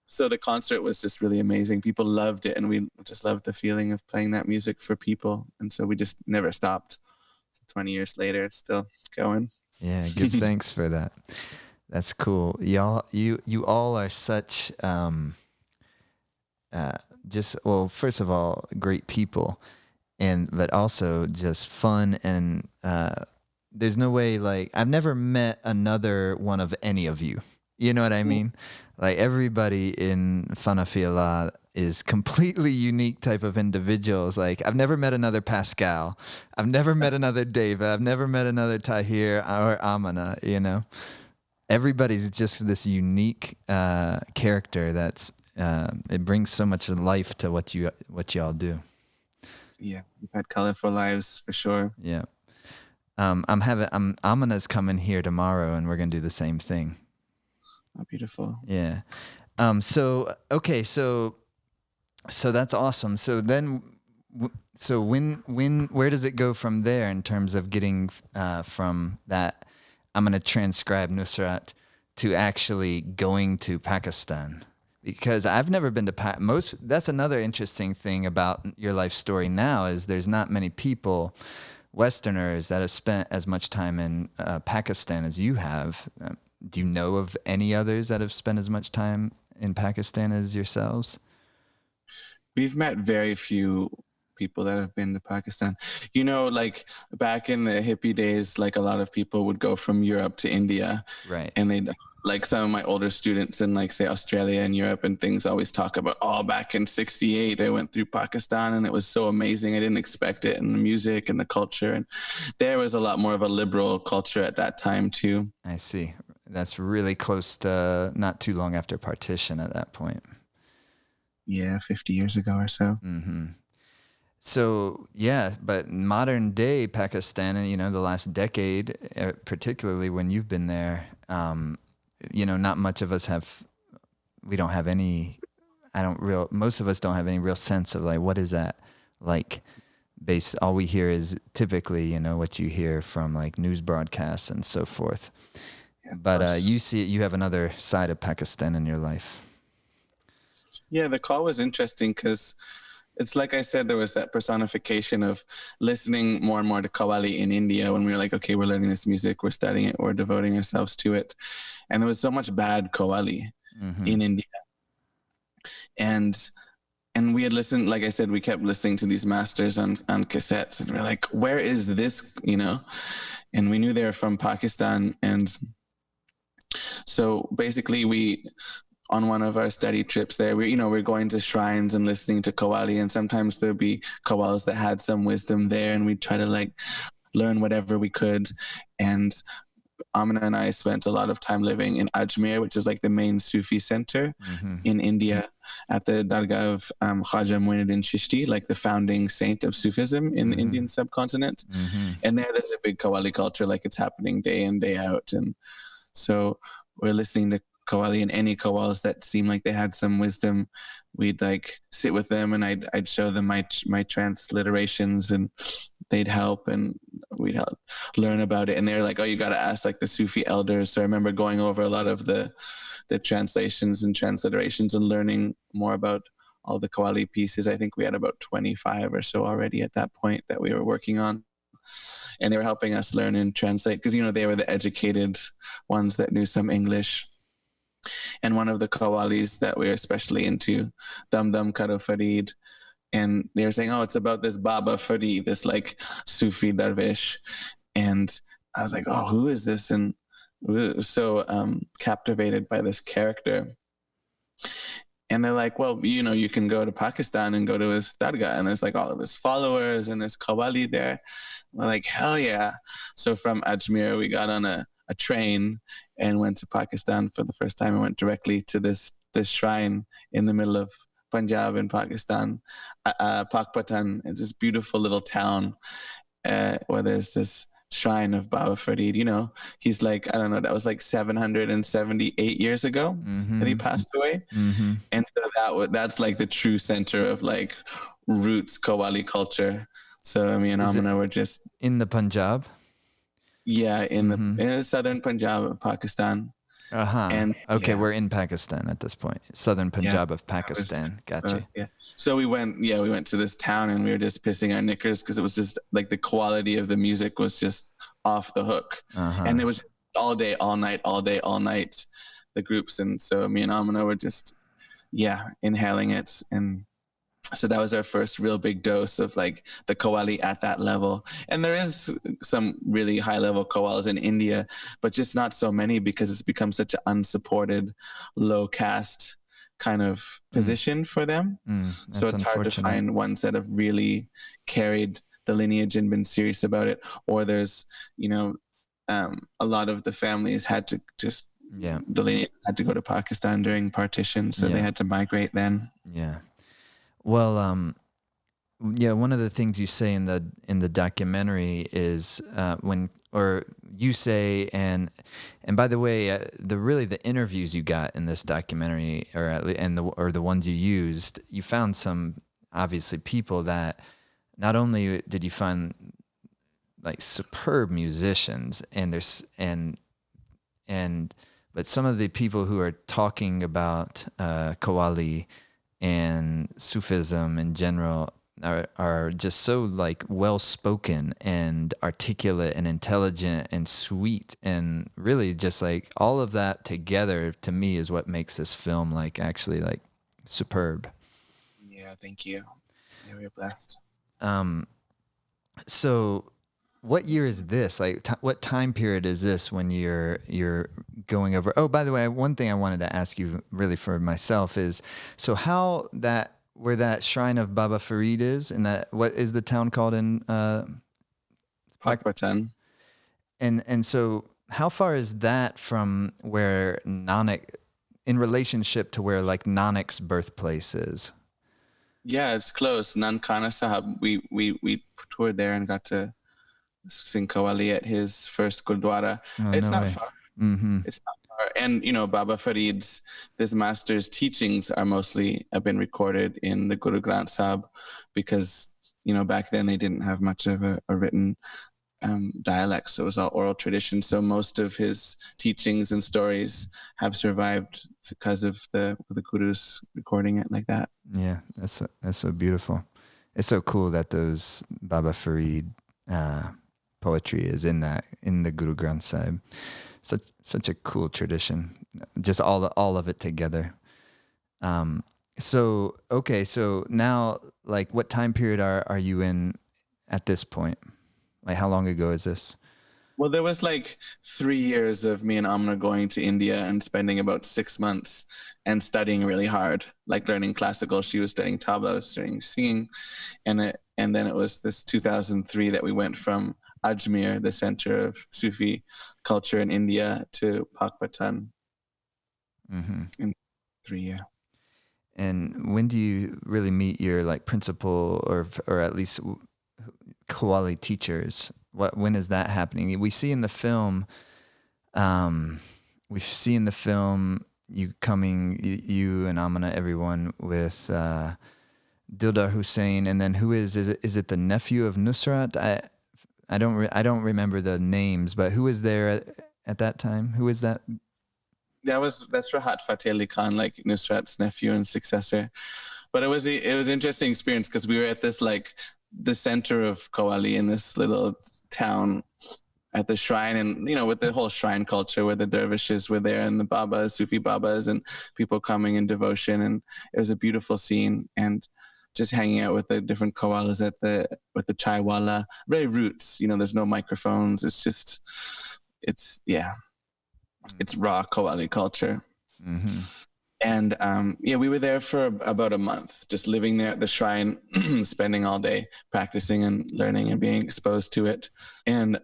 So the concert was just really amazing. People loved it, and we just loved the feeling of playing that music for people. And so we just never stopped. 20 years later, it's still going. Yeah, give thanks for that. That's cool. Y'all, you all are such first of all, great people, but also just fun and there's no way, like, I've never met another one of any of you. You know what I mean? Like, everybody in Fana Fi Allah is completely unique type of individuals. Like, I've never met another Pascal. I've never met another Deva. I've never met another Tahir or Amina, Everybody's just this unique character that's, it brings so much life to what y'all do. Yeah, we've had colorful lives for sure. Yeah. Amina's coming here tomorrow, and we're gonna do the same thing. Oh, beautiful. Yeah. So that's awesome. So then, So where does it go from there in terms of getting from that? I'm going to transcribe Nusrat to actually going to Pakistan, because I've never been to that's another interesting thing about your life story now is there's not many people, Westerners, that have spent as much time in Pakistan as you have. Do you know of any others that have spent as much time in Pakistan as yourselves? We've met very few people that have been to Pakistan. Like back in the hippie days, like a lot of people would go from Europe to India. Right. And they'd, like some of my older students in like say Australia and Europe and things always talk about, back in 68, I went through Pakistan and it was so amazing. I didn't expect it. And the music and the culture. And there was a lot more of a liberal culture at that time too. I see. That's really close to not too long after partition at that point. Yeah, 50 years ago or so. Mm-hmm. So, yeah, but modern day Pakistan, the last decade, particularly when you've been there, not much of us most of us don't have any real sense of like, what is that like? All we hear is typically, what you hear from like news broadcasts and so forth. Yeah, but you have another side of Pakistan in your life. Yeah, the call was interesting because it's like I said, there was that personification of listening more and more to Qawwali in India when we were like, okay, we're learning this music, we're studying it, we're devoting ourselves to it. And there was so much bad Qawwali in India. And we had listened, like I said, we kept listening to these masters on cassettes and we're like, where is this, And we knew they were from Pakistan. And so basically on one of our study trips there, we're going to shrines and listening to Qawwali, and sometimes there'd be Qawwals that had some wisdom there, and we'd try to like learn whatever we could. And Amina and I spent a lot of time living in Ajmer, which is like the main Sufi center in India, at the Dargah of Khwaja Muinuddin Chishti, like the founding saint of Sufism in the Indian subcontinent. And there's a big Qawwali culture, like it's happening day in, day out. And so we're listening to Qawwali, and any Qawwals that seemed like they had some wisdom, we'd like sit with them and I'd show them my transliterations, and they'd help and we'd help learn about it. And they're like, oh, you got to ask like the Sufi elders. So I remember going over a lot of the translations and transliterations and learning more about all the Qawwali pieces. I think we had about 25 or so already at that point that we were working on. And they were helping us learn and translate because, they were the educated ones that knew some English. And one of the Qawwalis that we were especially into, Dam Dam Karo Farid, and they were saying, oh, it's about this Baba Farid, this like Sufi Darvish. And I was like, oh, who is this? And we were so captivated by this character. And they're like, well, you can go to Pakistan and go to his Dargah, and there's like all of his followers and there's Qawwali there. We're like, hell yeah. So from Ajmer, we got on a train and went to Pakistan for the first time. I went directly to this shrine in the middle of Punjab in Pakistan, Pakpatan. It's this beautiful little town where there's this shrine of Baba Farid. He's like, I don't know, that was like 778 years ago that he passed away. And so that's like the true center of like roots Qawwali culture. So me and Amina were just in the Punjab. Yeah, in the southern Punjab of Pakistan. And we're in Pakistan at this point. Southern Punjab of Pakistan. Gotcha. So we went to this town and we were just pissing our knickers because it was just like the quality of the music was just off the hook. And it was all day, all night, the groups. And so me and Amina were just, inhaling it. And so that was our first real big dose of like the Qawwali at that level. And there is some really high level Qawwalis in India, but just not so many because it's become such an unsupported, low caste kind of position for them. So it's hard to find ones that have really carried the lineage and been serious about it. Or there's, a lot of the families had to just, the lineage had to go to Pakistan during partition. So they had to migrate then. Yeah. Well, one of the things you say in the documentary is you say, and by the way, the interviews you got in this documentary, or the ones you used, you found some obviously people that not only did you find like superb musicians, but some of the people who are talking about Qawwali and Sufism in general are just so like well spoken and articulate and intelligent and sweet, and really just like all of that together to me is what makes this film like actually like superb. Yeah, thank you. Yeah, we're blessed. So what year is this? Like, what time period is this when you're going over? Oh, by the way, one thing I wanted to ask you, really for myself, is so how that where that shrine of Baba Farid is, and that what is the town called in Pakistan. And so how far is that from where Nanak, in relationship to where like Nanak's birthplace is? Yeah, it's close. Nankana Sahib. We toured there and got to sing Qawwali at his first Gurdwara. It's not far. Mm-hmm. It's not far. And, Baba Farid's, this master's teachings have been recorded in the Guru Granth Sahib because, back then they didn't have much of a written dialect. So it was all oral tradition. So most of his teachings and stories have survived because of the Gurus recording it like that. Yeah, that's so beautiful. It's so cool that those Baba Farid poetry is in the Guru Granth Sahib. Such a cool tradition. Just all of it together. So now, like, what time period are you in at this point? Like, how long ago is this? Well, there was like 3 years of me and Amna going to India and spending about 6 months and studying really hard, like learning classical. She was studying tabla, I was studying singing. And then it was this 2003 that we went from Ajmer, the center of Sufi culture in India, to Pakistan in 3 years. And when do you really meet your like principal or at least Qawwali teachers? When is that happening? We see in the film, you coming, you and Amina, everyone with Dildar Hussain, and then who is it the nephew of Nusrat? I don't remember the names, but who was there at that time? Who is that? That's Rahat Fateh Ali Khan, like Nusrat's nephew and successor. But it was an interesting experience because we were at this like the center of Qawwali in this little town at the shrine, and with the whole shrine culture where the dervishes were there and the babas, Sufi babas, and people coming in devotion, and it was a beautiful scene. And just hanging out with the different Qawwalis with the chai wala, very roots. There's no microphones. It's raw Qawwali culture. Mm-hmm. And we were there for about a month, just living there at the shrine, spending all day practicing and learning and being exposed to it. And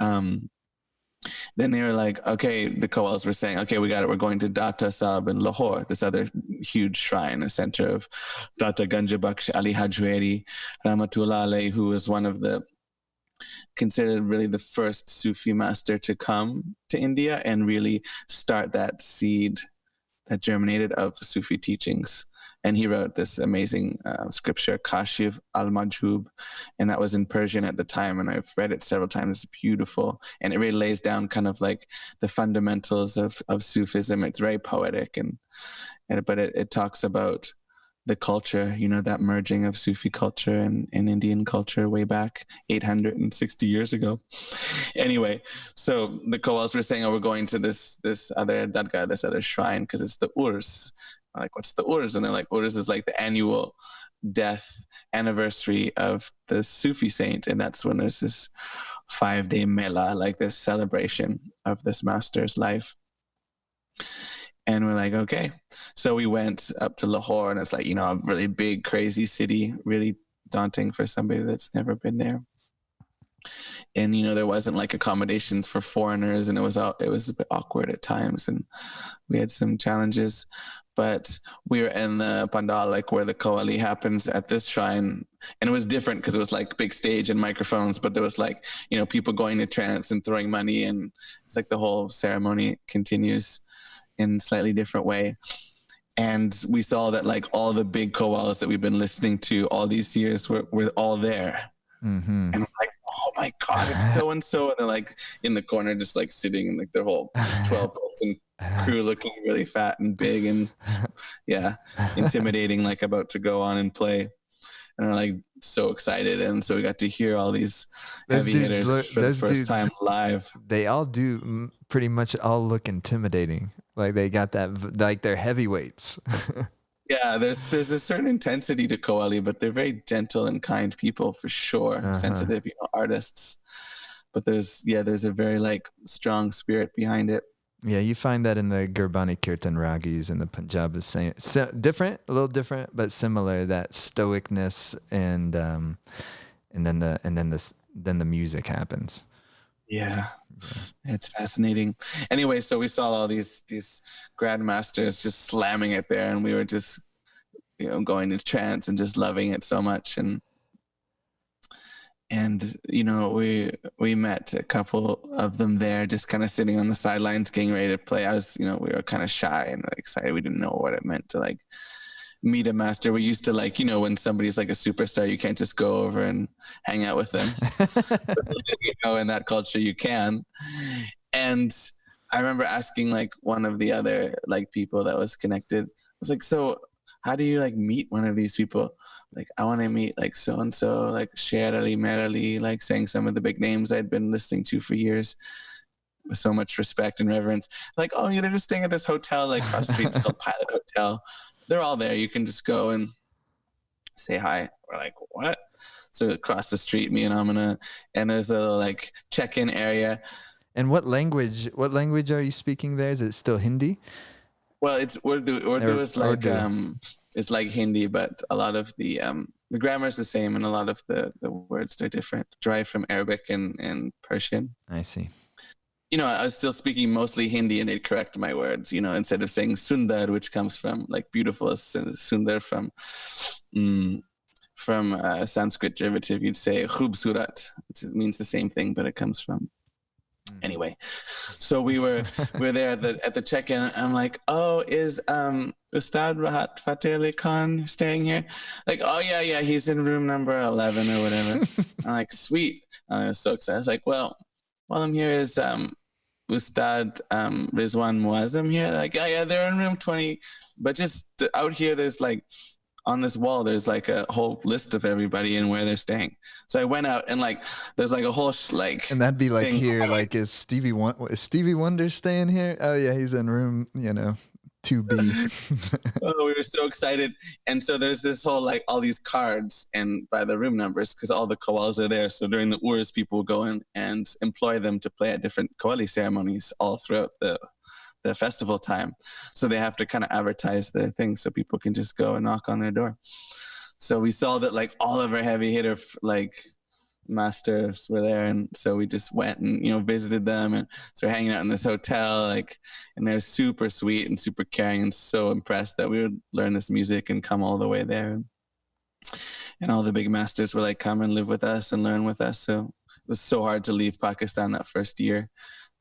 then they were like, okay, the Qawwals were saying, okay, we got it. We're going to Data Sahib in Lahore, this other huge shrine, a center of Data Ganja Baksh Ali Hajweri, Rahmatullah Alayhi, who was one of the considered really the first Sufi master to come to India and really start that seed that germinated of Sufi teachings. And he wrote this amazing scripture, Kashif al-Majhub, and that was in Persian at the time, and I've read it several times. It's beautiful, and it really lays down kind of like the fundamentals of Sufism. It's very poetic, but it talks about the culture, that merging of Sufi culture and Indian culture way back 860 years ago. Anyway, so the Qawwals were saying, we're going to this other dargah, this other shrine, because it's the Urs. I'm like, what's the Urs? And they're like, Urs is like the annual death anniversary of the Sufi saint. And that's when there's this 5-day mela, like this celebration of this master's life. And we're like, okay. So we went up to Lahore, and it's like, a really big, crazy city, really daunting for somebody that's never been there. And, there wasn't like accommodations for foreigners, and it was a bit awkward at times, and we had some challenges. But we were in the pandal, like where the Qawwali happens at this shrine. And it was different because it was like big stage and microphones, but there was like, people going to trance and throwing money. And it's like the whole ceremony continues in a slightly different way. And we saw that like all the big Qawwalis that we've been listening to all these years were all there. Mm-hmm. And I'm like, oh my God, it's so and so. And they're like in the corner, just like sitting in like their whole 12-person crew looking really fat and big and intimidating, like about to go on and play. And are like so excited. And so we got to hear all these heavy hitters for the first time live. They all do pretty much all look intimidating. Like they got that, like they're heavyweights. Yeah, there's a certain intensity to Kawali, but they're very gentle and kind people for sure. Sensitive, artists. But there's a very like strong spirit behind it. Yeah, you find that in the Gurbani Kirtan Ragis in the Punjab, the same, different, a little different, but similar. That stoicness, and then the music happens. Yeah, it's fascinating. Anyway, so we saw all these grandmasters just slamming it there, and we were just going into trance and just loving it so much. And we met a couple of them there, just kind of sitting on the sidelines, getting ready to play. We were kind of shy and excited. We didn't know what it meant to like meet a master. We used to like, when somebody's like a superstar, you can't just go over and hang out with them. But, in that culture, you can. And I remember asking like one of the other like people that was connected. I was like, so how do you like meet one of these people? Like, I want to meet like so-and-so, like Sher Ali, Mer Ali, like saying some of the big names I'd been listening to for years with so much respect and reverence. Like, oh, yeah, they're just staying at this hotel, like across the street. It's called Pilot Hotel. They're all there. You can just go and say hi. We're like, what? So across the street, me and Amina, and there's a little like check-in area. And what language are you speaking there? Is it still Hindi? Well, it's Urdu. Urdu is like it's like Hindi, but a lot of the grammar is the same, and a lot of the words are different, derived from Arabic and Persian. I see. I was still speaking mostly Hindi, and they'd correct my words. Instead of saying sundar, which comes from like beautiful, sundar from Sanskrit derivative, you'd say khubsurat, which means the same thing, but it comes from. Anyway, so we're there at the check-in. I'm like, oh, is Ustad Rahat Fateh Ali Khan staying here? Like, oh yeah, he's in room number 11 or whatever. I'm like, sweet. I was so excited. I was like, well, while I'm here, is Ustad Rizwan Muazzam here? Like, oh yeah, they're in room 20. But just out here, there's like, on this wall, there's like a whole list of everybody and where they're staying. So I went out and like, there's like a whole and that'd be like here, like, is Stevie Wonder staying here? Oh yeah, he's in room, 2B. Oh, we were so excited. And so there's this whole like all these cards and by the room numbers, because all the kawals are there. So during the urs, people go in and employ them to play at different kawali ceremonies all throughout the festival time. So they have to kind of advertise their things so people can just go and knock on their door. So we saw that like all of our heavy hitter like masters were there, and so we just went and visited them, and so we're hanging out in this hotel, like, and they're super sweet and super caring and so impressed that we would learn this music and come all the way there. And all the big masters were like, come and live with us and learn with us. So it was so hard to leave Pakistan that first year.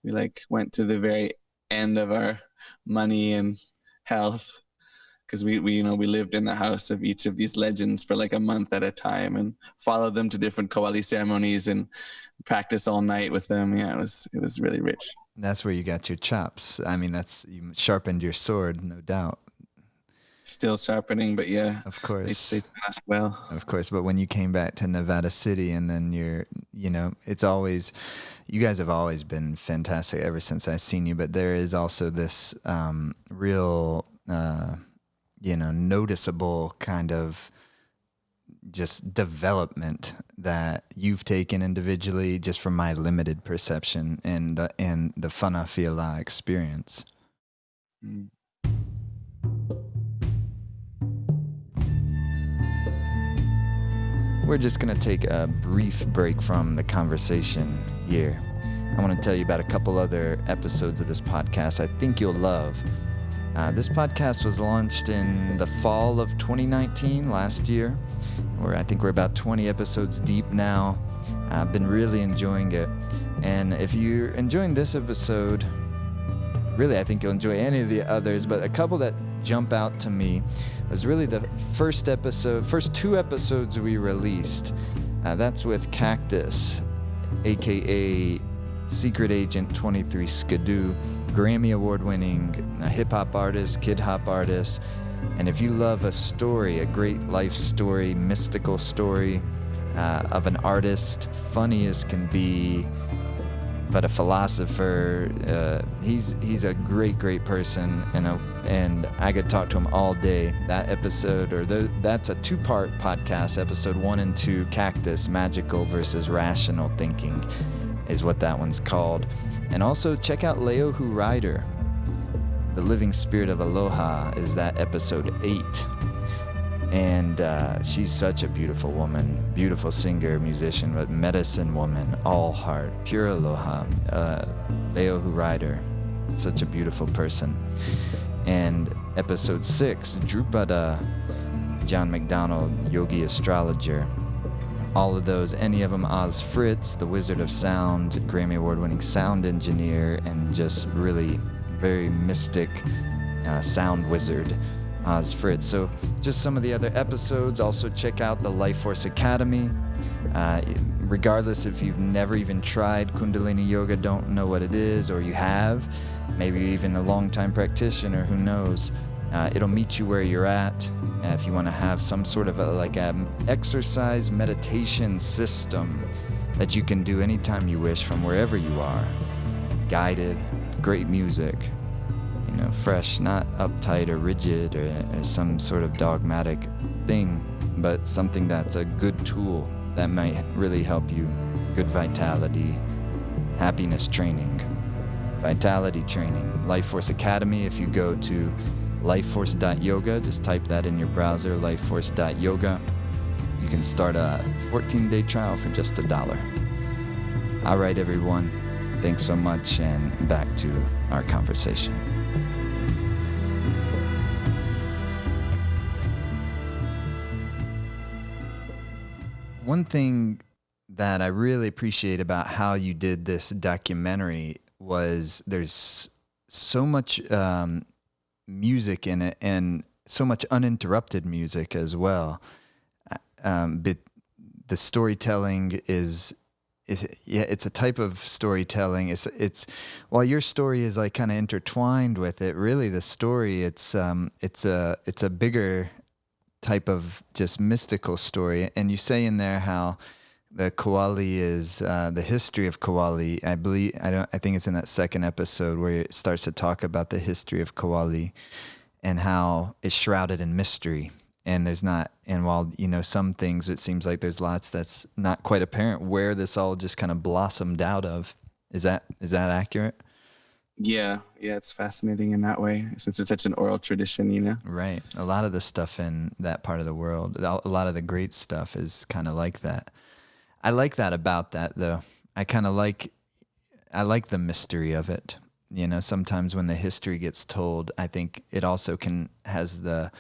We like went to the very end of our money and health, because we lived in the house of each of these legends for like a month at a time and followed them to different Qawwali ceremonies and practice all night with them. Yeah, it was really rich. And that's where you got your chops. I mean, you sharpened your sword, no doubt. Still sharpening, but yeah, of course, they passed well. Of course, but when you came back to Nevada City, and then it's always, you guys have always been fantastic ever since I've seen you. But there is also this real, noticeable kind of just development that you've taken individually, just from my limited perception and the Fana Fiala experience. Mm. We're just going to take a brief break from the conversation here. I want to tell you about a couple other episodes of this podcast I think you'll love. This podcast was launched in the fall of 2019, last year. I think we're about 20 episodes deep now. I've been really enjoying it. And if you're enjoying this episode, really, I think you'll enjoy any of the others, but a couple that jump out to me was really the first two episodes we released. That's with Cactus, aka Secret Agent 23 Skidoo, Grammy Award-winning hip-hop artist, kid-hop artist. And if you love a story, a great life story, mystical story of an artist, funny as can be, but a philosopher, he's a great person, and I could talk to him all day. That episode, that's a 2-part podcast, episode 1 and 2, Cactus, Magical versus Rational Thinking, is what that one's called. And also check out Leohu Rider, The Living Spirit of Aloha, is that episode 8. And she's such a beautiful woman, beautiful singer, musician, but medicine woman, all heart, pure aloha. Leohu Rider, such a beautiful person. And episode 6, Drupada, John McDonald, yogi astrologer. All of those, any of them, Oz Fritz, the Wizard of Sound, Grammy Award-winning sound engineer, and just really very mystic sound wizard, Oz Fritz. So just some of the other episodes. Also check out the Life Force Academy. Regardless if you've never even tried Kundalini Yoga, don't know what it is, or you have, maybe even a long-time practitioner, who knows, it'll meet you where you're at. If you want to have some sort of a exercise meditation system that you can do anytime you wish from wherever you are, guided, great music, fresh, not uptight or rigid or some sort of dogmatic thing, but something that's a good tool that might really help you. Good vitality, happiness training, vitality training. Life Force Academy, if you go to lifeforce.yoga, just type that in your browser, lifeforce.yoga. You can start a 14-day trial for just $1. All right, everyone. Thanks so much, and back to our conversation. One thing that I really appreciate about how you did this documentary was there's so much music in it, and so much uninterrupted music as well. But the storytelling is it's a type of storytelling. It's while your story is like kind of intertwined with it, really the story it's a bigger type of just mystical story. And you say in there how the Kawali is the history of Kawali. I think it's in that second episode where it starts to talk about the history of Kawali and how it's shrouded in mystery. And while some things, it seems like there's lots that's not quite apparent where this all just kind of blossomed out of. Is that accurate? Yeah, it's fascinating in that way, since it's such an oral tradition, Right. A lot of the stuff in that part of the world, a lot of the great stuff is kind of like that. I like that about that, though. I like the mystery of it. Sometimes when the history gets told, I think it also has the,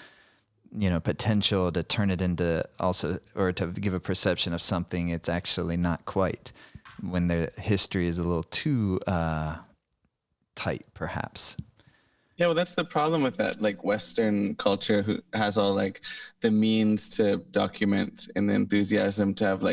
potential to turn it into also, or to give a perception of something it's actually not quite, when the history is a little too tight, perhaps. Yeah, well, that's the problem with that, Western culture, who has all the means to document and the enthusiasm to have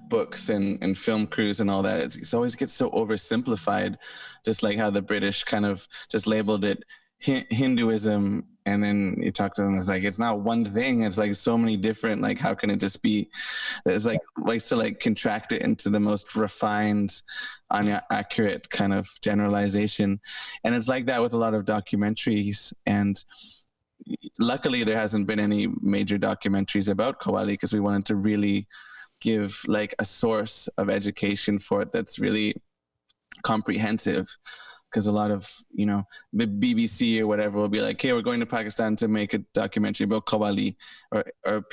books and film crews and all that. It always gets so oversimplified, just like how the British kind of just labeled it Hinduism, and then you talk to them, it's not one thing, it's so many different, how can it just be? It's likes to contract it into the most refined, accurate kind of generalization. And it's like that with a lot of documentaries. And luckily there hasn't been any major documentaries about Kawali, because we wanted to really give a source of education for it that's really comprehensive. Because a lot of, the BBC or whatever will be hey, we're going to Pakistan to make a documentary about Kawali, or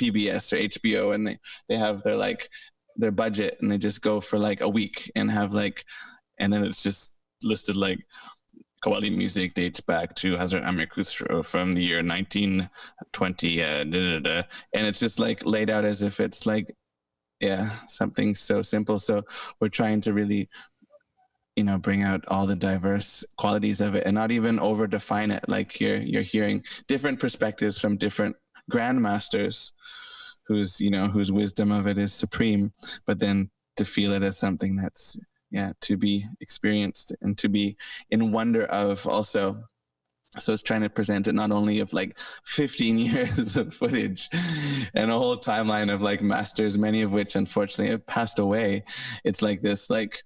PBS or HBO, and they have their budget, and they just go for a week and have and then it's just listed Kawali music dates back to Hazrat Amir Khusro from the year 1920, and it's just laid out as if it's something so simple. So we're trying to really bring out all the diverse qualities of it, and not even over define it. You're hearing different perspectives from different grandmasters whose wisdom of it is supreme, but then to feel it as something that's to be experienced and to be in wonder of also. So it's trying to present it not only of like 15 years of footage and a whole timeline of like masters, many of which unfortunately have passed away. It's like this, like,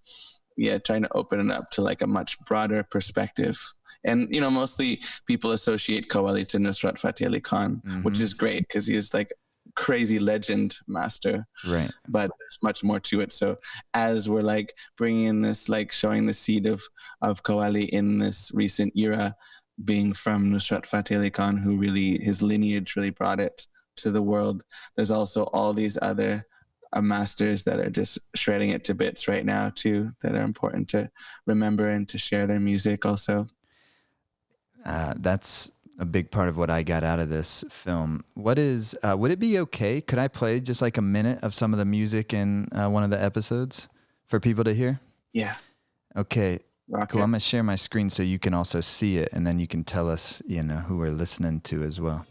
trying to open it up to like a much broader perspective. And, mostly people associate Qawwali to Nusrat Fateh Ali Khan, which is great because he is like crazy legend master. Right. But there's much more to it. So as we're like bringing in this, like showing the seed of Qawwali in this recent era, being from Nusrat Fateh Ali Khan, who really, his lineage really brought it to the world. There's also all these other masters that are just shredding it to bits right now too, that are important to remember and to share their music also. That's a big part of what I got out of this film. Would it be okay? Could I play just like a minute of some of the music in one of the episodes for people to hear? Yeah. Okay. Rock cool. it. I'm going to share my screen so you can also see it, and then you can tell us, who we're listening to as well.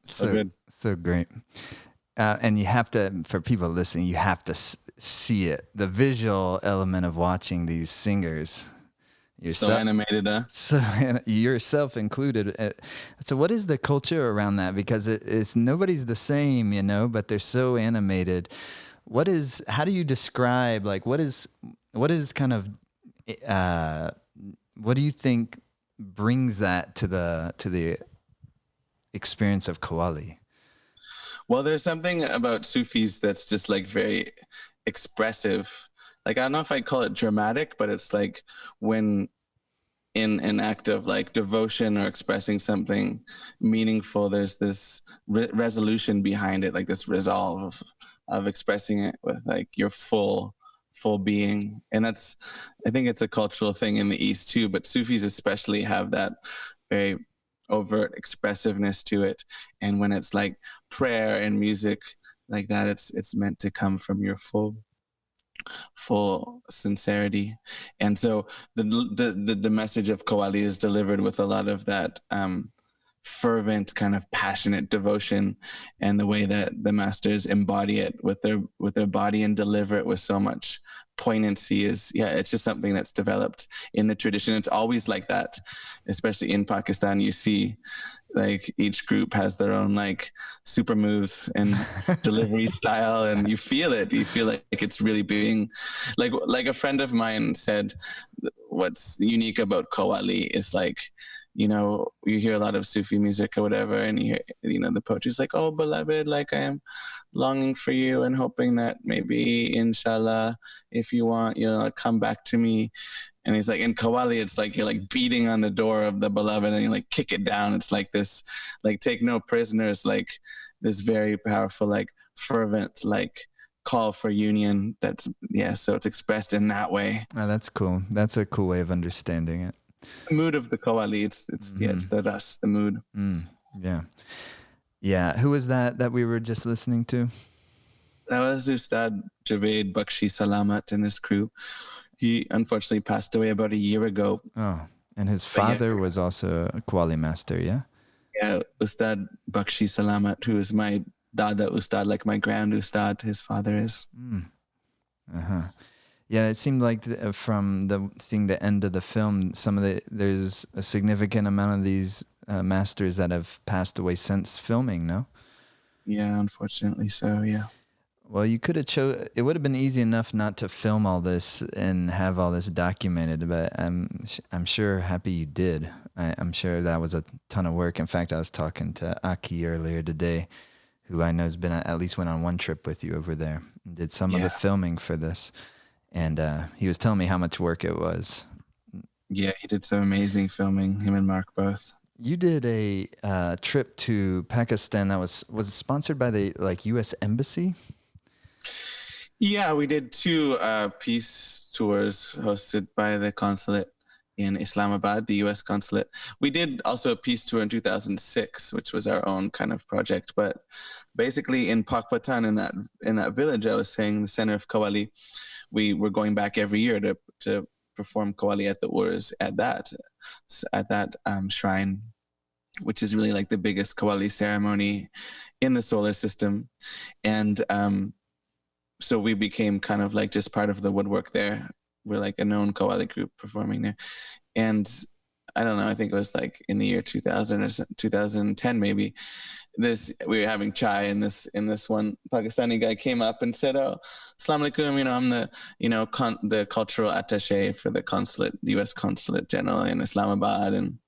So good. So great. And you have to, for people listening, you have to see it. The visual element of watching these singers. So animated, huh? So yourself included. So what is the culture around that? Because it's nobody's the same, but they're so animated. How do you describe, like, what is kind of, what do you think brings that to the experience of Qawwali? Well, there's something about Sufis that's just like very expressive. Like, I don't know if I'd call it dramatic, but it's like when in an act of like devotion or expressing something meaningful, there's this resolution behind it, like this resolve of expressing it with like your full being. And I think it's a cultural thing in the East too, but Sufis especially have that very overt expressiveness to it. And when it's like prayer and music like that, it's meant to come from your full sincerity. And so the message of Qawwali is delivered with a lot of that fervent kind of passionate devotion, and the way that the masters embody it with their body and deliver it with so much poignancy it's just something that's developed in the tradition. It's always like that, especially in Pakistan. You see like each group has their own like super moves and delivery style, and you feel like it's really being like a friend of mine said, what's unique about Qawwali is like, you hear a lot of Sufi music or whatever, and you hear, the poetry's like, oh, beloved, like I am longing for you and hoping that maybe, inshallah, if you want, come back to me. And he's like, in Qawwali, it's like you're like beating on the door of the beloved and you like kick it down. It's like this, like take no prisoners, like this very powerful, like fervent, like call for union. So it's expressed in that way. Oh, that's cool. That's a cool way of understanding it. The mood of the Qawwali, it's the ras, the mood. Yeah. Who was that we were just listening to? That was Ustad Javed Bakshi Salamat and his crew. He unfortunately passed away about a year ago. Oh, and his father was also a Qawwali master, yeah? Yeah, Ustad Bakshi Salamat, who is my Dada Ustad, like my grand Ustad, his father is. Yeah, it seemed like from seeing the end of the film, there's a significant amount of these masters that have passed away since filming, no? Yeah, unfortunately so, yeah. Well, you could have it would have been easy enough not to film all this and have all this documented, but I'm sure happy you did. I'm sure that was a ton of work. In fact, I was talking to Aki earlier today, who I know has been at least went on one trip with you over there and did some of the filming for this. And he was telling me how much work it was. Yeah, he did some amazing filming, him and Mark both. You did a trip to Pakistan that was sponsored by the U.S. Embassy? Yeah, we did 2 peace tours hosted by the consulate in Islamabad, the U.S. consulate. We did also a peace tour in 2006, which was our own kind of project. But basically in Pakpatan, in that village I was saying, the center of Qawwali, we were going back every year to perform Qawwali at the Urs at that shrine, which is really like the biggest Qawwali ceremony in the solar system. And so we became kind of like just part of the woodwork there. We're like a known Qawwali group performing there. And I don't know, I think it was like in the year 2000 or 2010 maybe, we were having chai and this one Pakistani guy came up and said, "Oh, Assalamu alaikum, I'm the cultural attaché for the consulate, the US Consulate General in Islamabad, and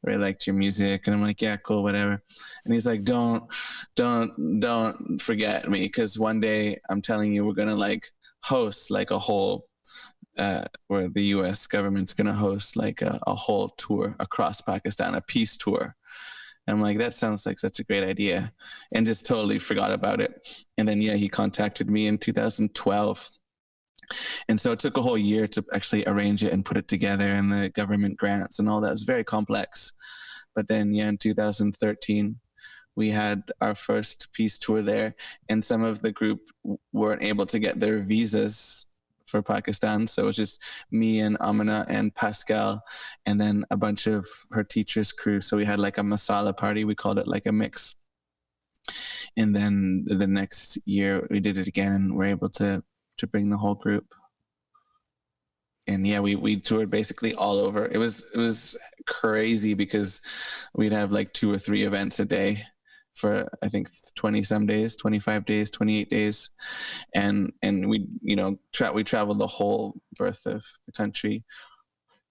I really liked your music." And I'm like, "Yeah, cool, whatever." And he's like, don't forget me, because one day I'm telling you, we're gonna like host like a whole where the US government's gonna host like a whole tour across Pakistan, a peace tour. And I'm like, that sounds like such a great idea, and just totally forgot about it. And then he contacted me in 2012. And so it took a whole year to actually arrange it and put it together, and the government grants and all that. It was very complex. But then, in 2013, we had our first peace tour there, and some of the group weren't able to get their visas for Pakistan. So it was just me and Amina and Pascal, and then a bunch of her teacher's crew. So we had like a masala party. We called it like a mix. And then the next year we did it again, and we're able to bring the whole group. And we toured basically all over. It was crazy because we'd have like 2 or 3 events a day for I think 20 some days, 25 days, 28 days. And we traveled the whole breadth of the country.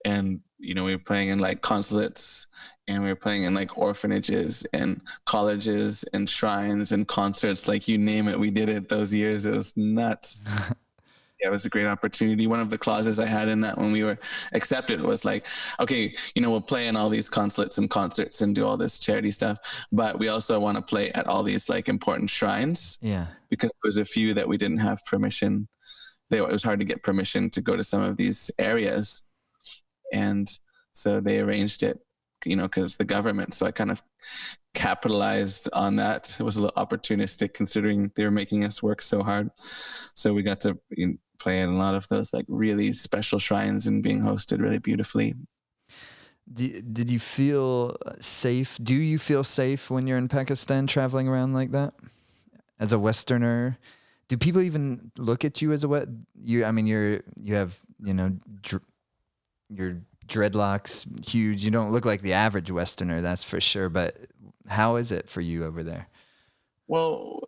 And we were playing in like consulates, and we were playing in like orphanages and colleges and shrines and concerts, like you name it, we did it those years. It was nuts. It was a great opportunity. One of the clauses I had in that when we were accepted was like, okay, we'll play in all these consulates and concerts and do all this charity stuff, but we also want to play at all these like important shrines. Yeah. Because there was a few that we didn't have permission. It was hard to get permission to go to some of these areas. And so they arranged it, because the government. So I kind of capitalized on that. It was a little opportunistic considering they were making us work so hard. So we got to play in a lot of those like really special shrines and being hosted really beautifully. Did you feel safe? Do you feel safe when you're in Pakistan traveling around like that? As a Westerner? Do people even look at you as you have, your dreadlocks huge. You don't look like the average Westerner, that's for sure. But how is it for you over there? Well,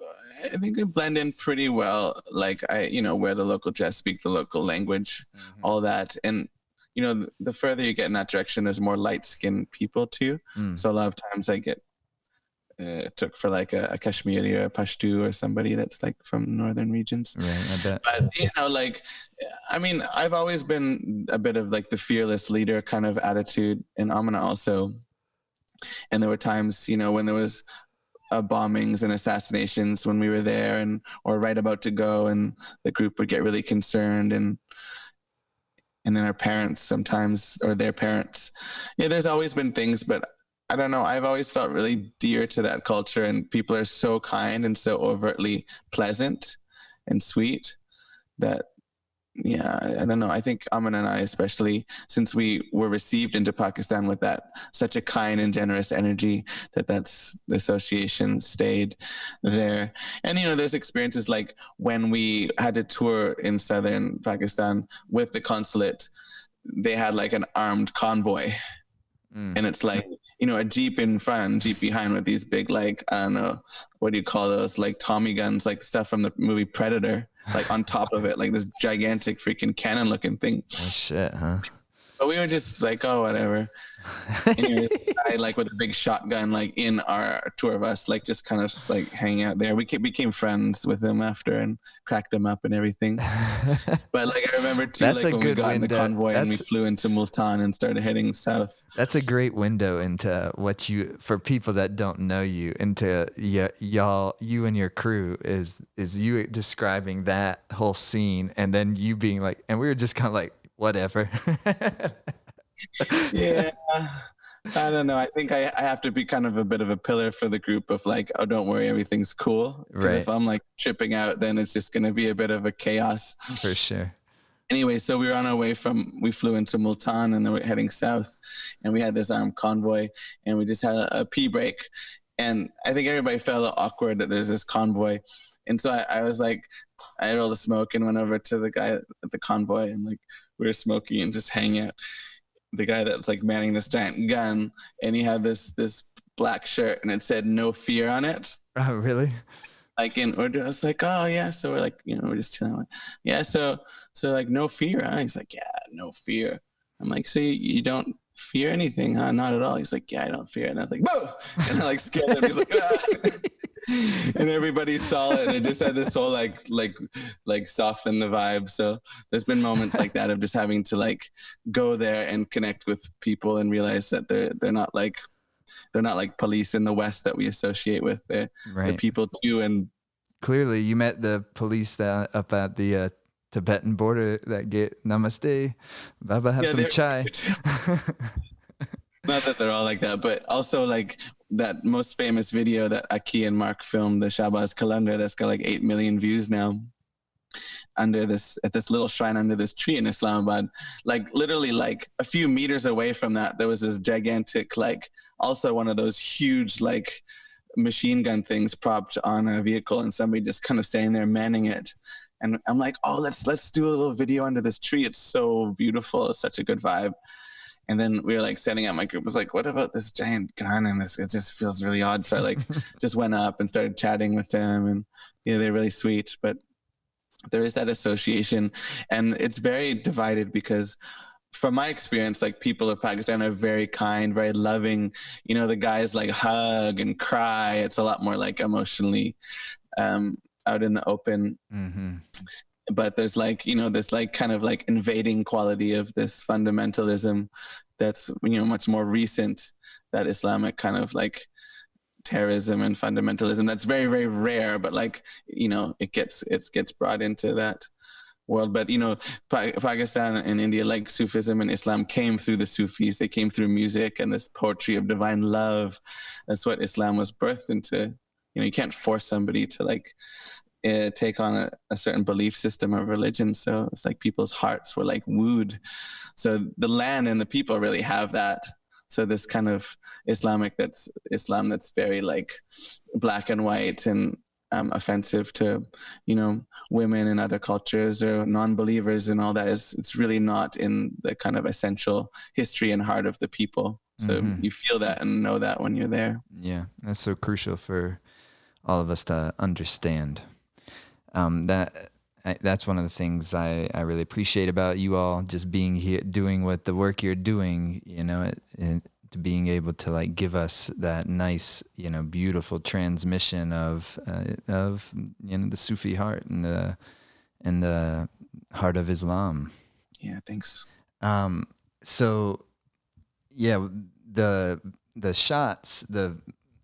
I think I blend in pretty well. Like I, wear the local dress, speak the local language, all that. And, the further you get in that direction, there's more light-skinned people too. So a lot of times I get took for like a Kashmiri or a Pashto or somebody that's like from northern regions. Right, I bet. But you know, like, I mean, I've always been a bit of like the fearless leader kind of attitude in Amana also. And there were times, you know, when there was bombings and assassinations when we were there and or right about to go, and the group would get really concerned, and then our parents sometimes, or their parents. Yeah, there's always been things, but I don't know. I've always felt really dear to that culture, and people are so kind and so overtly pleasant and sweet that, yeah, I don't know. I think Aman and I, especially since we were received into Pakistan with that such a kind and generous energy, that's the association stayed there. And you know, there's experiences like when we had to tour in southern Pakistan with the consulate, they had like an armed convoy, and it's like, you know, a jeep in front, jeep behind with these big, like, I don't know, what do you call those, like Tommy guns, like stuff from the movie Predator, like on top of it, like this gigantic freaking cannon looking thing. Oh shit, huh? But we were just like, oh, whatever. And I like with a big shotgun, like in our tour of us, like just kind of like hanging out there. We became friends with them after and cracked them up and everything. But like I remember too, That's like a when we good got in the window. convoy and we flew into Multan and started heading south. That's a great window into what you, for people that don't know you, into y'all, you and your crew, is you describing that whole scene, and then you being like, and we were just kind of like, whatever. Yeah, I don't know. I think I have to be kind of a bit of a pillar for the group of like, oh, don't worry, everything's cool. Because Right. if I'm like tripping out, then it's just going to be a bit of a chaos. For sure. Anyway, so we were on our way we flew into Multan and then we're heading south, and we had this armed convoy, and we just had a pee break. And I think everybody felt a little awkward that there's this convoy. And so I was like, I rolled a smoke and went over to the guy at the convoy, and like we were smoking and just hanging out. The guy that's like manning this giant gun, and he had this black shirt and it said "No Fear" on it. Oh, really? Like in Urdu. I was like, oh yeah. So we're like, you know, we're just chilling. Like, yeah. So like, no fear, huh? He's like, yeah, no fear. I'm like, so you don't fear anything, huh? Not at all. He's like, yeah, I don't fear. And I was like, boo! And I like scared him. He's like, ah! And everybody saw it, and it just had this whole like soften the vibe. So there's been moments like that of just having to like go there and connect with people and realize that they're not like police in the West that we associate with. They're people too. And clearly you met the police that up at the Tibetan border that get namaste, Baba, have some chai. Not that they're all like that, but also like that most famous video that Aki and Mark filmed, the Shahbaz Calendar, that's got like 8 million views now, at this little shrine under this tree in Islamabad. Like literally like a few meters away from that, there was this gigantic, like also one of those huge like machine gun things propped on a vehicle, and somebody just kind of standing there manning it. And I'm like, oh, let's do a little video under this tree. It's so beautiful. It's such a good vibe. And then we were like setting up, my group was like, what about this giant gun? And it just feels really odd. So I like just went up and started chatting with them, and yeah, they're really sweet. But there is that association, and it's very divided because from my experience, like people of Pakistan are very kind, very loving. You know, the guys like hug and cry. It's a lot more like emotionally out in the open. Mm-hmm. But there's like, you know, this like kind of like invading quality of this fundamentalism that's, you know, much more recent, that Islamic kind of like terrorism and fundamentalism that's very, very rare, but like, you know, it gets brought into that world. But, you know, Pakistan and India, like Sufism and Islam came through the Sufis. They came through music and this poetry of divine love. That's what Islam was birthed into. You know, you can't force somebody to like take on a certain belief system or religion. So it's like people's hearts were like wooed. So the land and the people really have that. So this kind of Islam that's very like black and white and offensive to, you know, women and other cultures or non-believers and all that, it's really not in the kind of essential history and heart of the people. So you feel that and know that when you're there. Yeah, that's so crucial for all of us to understand. That's one of the things I really appreciate about you all, just being here, doing the work you're doing, you know, gift being able to like give us that nice, beautiful transmission of the Sufi heart and the heart of Islam. Yeah, thanks. So yeah, the shots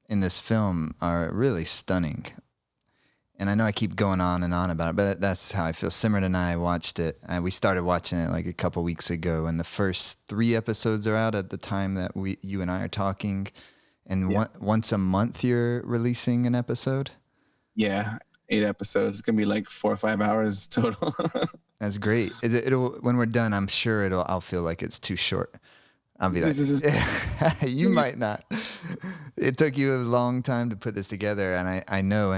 in this film are really stunning. And I know I keep going on and on about it, but that's how I feel. Simran and I watched it. We started watching it like a couple weeks ago, and the first 3 episodes are out at the time that you and I are talking. And once a month, you're releasing an episode? Yeah, 8 episodes. It's going to be like 4 or 5 hours total. That's great. It'll when we're done, I'm sure I'll feel like it's too short. I'll be like, you might not. It took you a long time to put this together, and I know,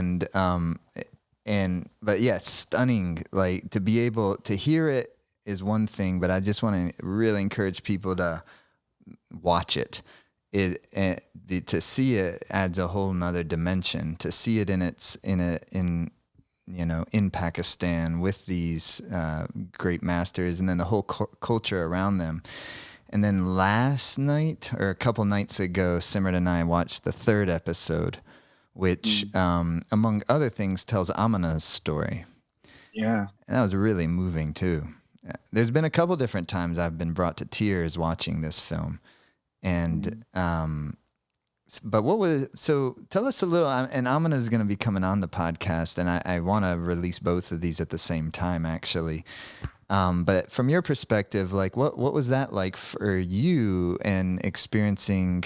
but yeah, it's stunning. Like, to be able to hear it is one thing, but I just want to really encourage people to watch it. To see it adds a whole nother dimension. To see it in Pakistan with these great masters, and then the whole culture around them. And then last night, or a couple nights ago, Simran and I watched the 3rd episode, which, among other things, tells Amina's story. Yeah. And that was really moving, too. There's been a couple different times I've been brought to tears watching this film. And, so tell us a little, and Amina's going to be coming on the podcast, and I want to release both of these at the same time, actually. But from your perspective, like what was that like for you and experiencing,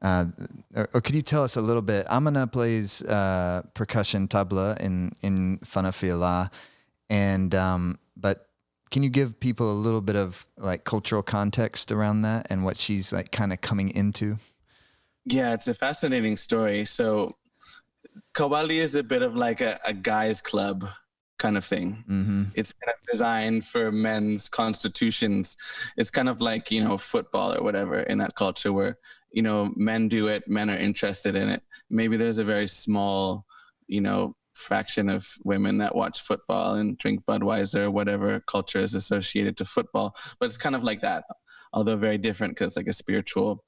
or could you tell us a little bit? Amina plays percussion tabla in Fanafiala, and but can you give people a little bit of like cultural context around that and what she's like kind of coming into? Yeah, it's a fascinating story. So Qawwali is a bit of like a guys club kind of thing. Mm-hmm. It's kind of designed for men's constitutions. It's kind of like, football or whatever in that culture where, men do it, men are interested in it. Maybe there's a very small, fraction of women that watch football and drink Budweiser or whatever culture is associated to football. But it's kind of like that, although very different because it's like a spiritual,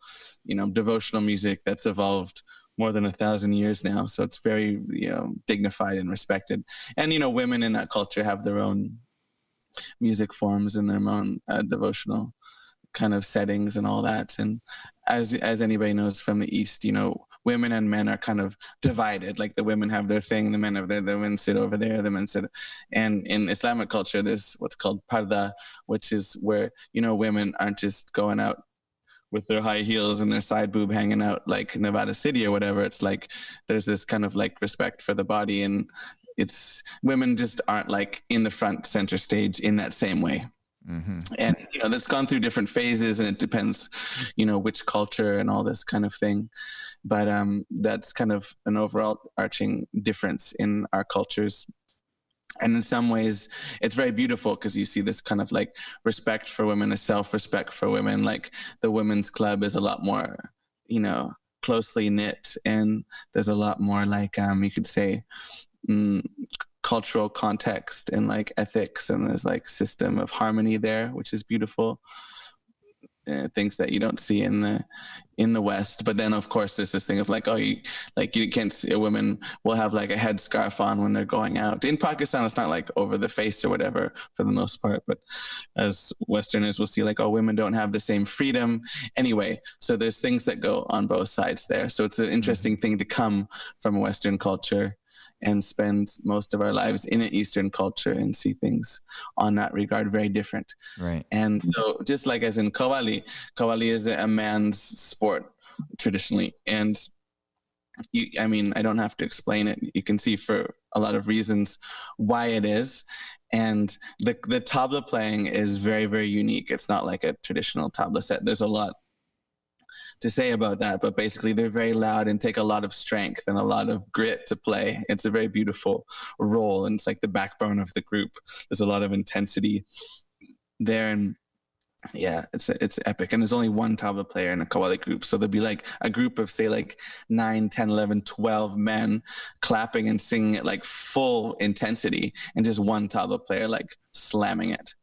devotional music that's evolved more than 1,000 years now. So it's very, dignified and respected. And, women in that culture have their own music forms and their own devotional kind of settings and all that. And as anybody knows from the East, women and men are kind of divided. Like the women have their thing, the men have the women sit over there, the men sit. And in Islamic culture, there's what's called parda, which is where, women aren't just going out with their high heels and their side boob hanging out like Nevada City or whatever. It's like there's this kind of like respect for the body, and it's women just aren't like in the front center stage in that same way. Mm-hmm. And that's gone through different phases, and it depends which culture and all this kind of thing, but that's kind of an overall arching difference in our cultures. And in some ways, it's very beautiful because you see this kind of like respect for women, a self-respect for women. Like the women's club is a lot more, closely knit, and there's a lot more like, you could say, cultural context and like ethics, and there's like system of harmony there, which is beautiful. Things that you don't see in the West. But then of course there's this thing of like, you can't see, a woman will have like a headscarf on when they're going out. In Pakistan it's not like over the face or whatever for the most part, but as Westerners will see like, women don't have the same freedom anyway. So there's things that go on both sides there. So it's an interesting thing to come from a Western culture and spend most of our lives in an Eastern culture and see things on that regard very different. Right. And so just like as in Qawwali is a man's sport traditionally. And I don't have to explain it. You can see for a lot of reasons why it is. And the tabla playing is very, very unique. It's not like a traditional tabla set. There's a lot to say about that, but basically they're very loud and take a lot of strength and a lot of grit to play. It's a very beautiful role, and it's like the backbone of the group. There's a lot of intensity there, and yeah, it's epic. And there's only one tabla player in a Qawwali group, so there'll be like a group of say like 9, 10, 11, 12 men clapping and singing at like full intensity, and just one tabla player like slamming it.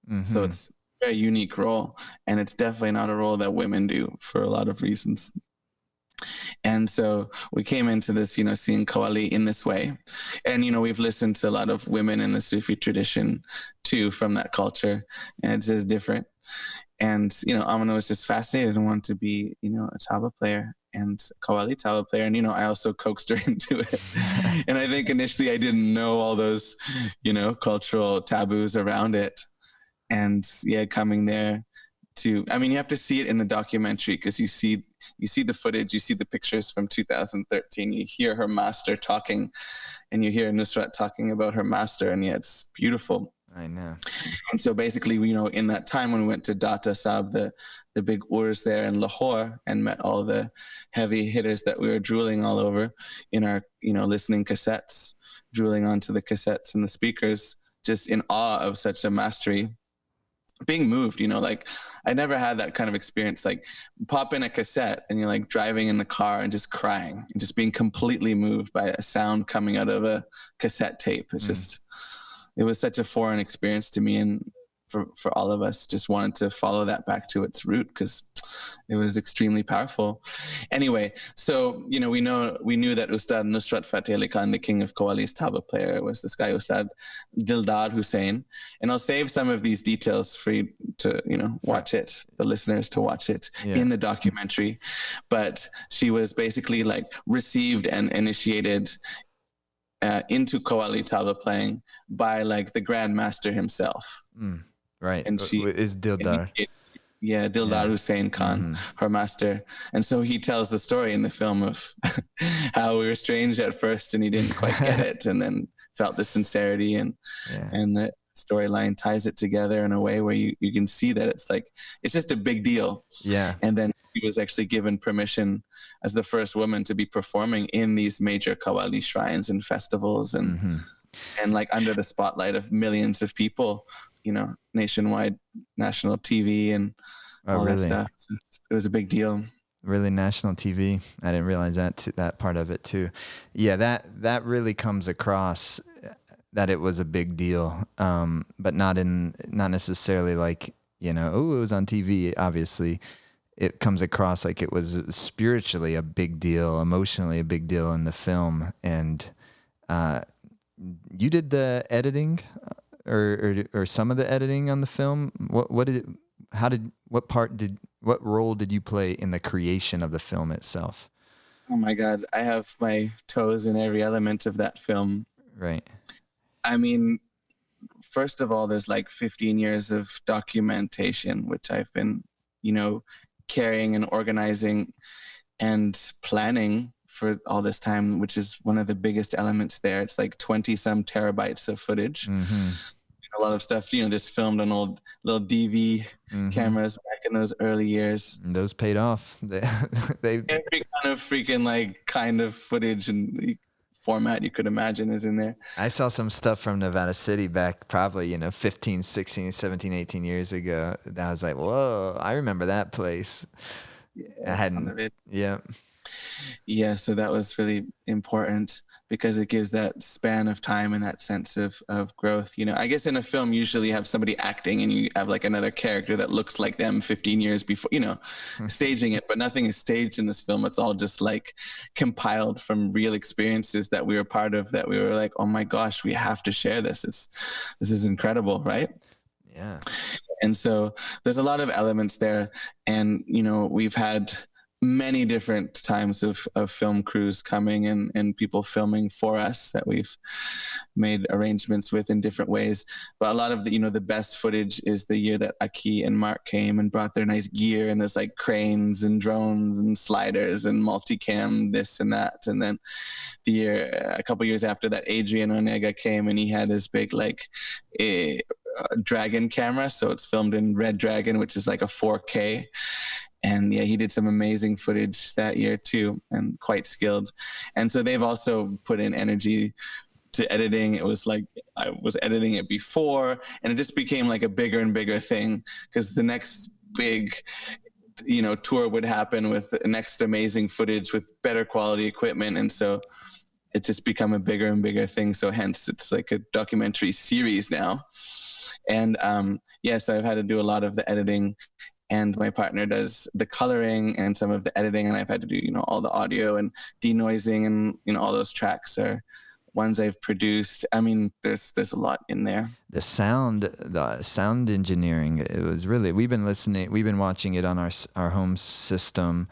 Mm-hmm. So it's very unique role, and it's definitely not a role that women do for a lot of reasons. And so we came into this, seeing Qawwali in this way. And, we've listened to a lot of women in the Sufi tradition too from that culture, and it's just different. And, Amina was just fascinated and wanted to be, a taba player and Qawwali taba player. And, I also coaxed her into it. And I think initially I didn't know all those, cultural taboos around it. And yeah, coming there you have to see it in the documentary, because you see the footage, you see the pictures from 2013, you hear her master talking, and you hear Nusrat talking about her master, and yeah, it's beautiful. I know. And so basically, in that time when we went to Data Sahib, the big urs there in Lahore, and met all the heavy hitters that we were drooling all over in our, listening cassettes, drooling onto the cassettes and the speakers, just in awe of such a mastery. Being moved, like I never had that kind of experience, like pop in a cassette and you're like driving in the car and just crying and just being completely moved by a sound coming out of a cassette tape. It's it was such a foreign experience to me, and for all of us, just wanted to follow that back to its root, because it was extremely powerful. Anyway, so we knew that Ustad Nusrat Fateh Ali Khan, the king of Qawwali's taba player, was this guy Ustad Dildar Hussain. And I'll save some of these details for you to watch it, the listeners to watch it in the documentary. But she was basically like received and initiated into Qawwali taba playing by like the Grand Master himself. Right. And she is Dildar. Dildar Hussain Khan, her master. And so he tells the story in the film of how we were strange at first and he didn't quite get it, and then felt the sincerity, and the storyline ties it together in a way where you can see that it's just a big deal. Yeah. And then she was actually given permission as the first woman to be performing in these major Qawwali shrines and festivals, and like under the spotlight of millions of people, nationwide, national TV and all that stuff. So it was a big deal. Really, national TV. I didn't realize that part of it too. Yeah, that really comes across that it was a big deal, but not necessarily like, it was on TV. Obviously, it comes across like it was spiritually a big deal, emotionally a big deal in the film. And you did the editing, or some of the editing on the film. What role did you play in the creation of the film itself? Oh my God, I have my toes in every element of that film. Right. I mean, first of all, there's like 15 years of documentation, which I've been, carrying and organizing and planning for all this time, which is one of the biggest elements there. It's like 20 some terabytes of footage. A lot of stuff, just filmed on old little DV cameras back in those early years. And those paid off. They every kind of freaking kind of footage and format you could imagine is in there. I saw some stuff from Nevada City back probably, 15, 16, 17, 18 years ago. I was like, whoa, I remember that place. I hadn't. Yeah. Yeah, so that was really important because it gives that span of time and that sense of growth. I guess in a film, usually you have somebody acting and you have like another character that looks like them 15 years before, staging it, but nothing is staged in this film. It's all just like compiled from real experiences that we were part of, that we were like, oh my gosh, we have to share this. This is incredible, right? Yeah. And so there's a lot of elements there. And, we've had many different times of film crews coming and people filming for us that we've made arrangements with in different ways. But a lot of the best footage is the year that Aki and Mark came and brought their nice gear, and there's like cranes and drones and sliders and multicam this and that. And then a couple years after that, Adrian Onega came and he had his big a Dragon camera. So it's filmed in Red Dragon, which is like a 4K. And yeah, he did some amazing footage that year too, and quite skilled. And so they've also put in energy to editing. It was like I was editing it before, and it just became like a bigger and bigger thing because the next big tour would happen with the next amazing footage with better quality equipment. And so it's just become a bigger and bigger thing. So hence it's like a documentary series now. And so I've had to do a lot of the editing, and my partner does the coloring and some of the editing, and I've had to do, all the audio and denoising, and all those tracks are ones I've produced. I mean, there's a lot in there. The sound engineering, it was really, we've been watching it on our home system.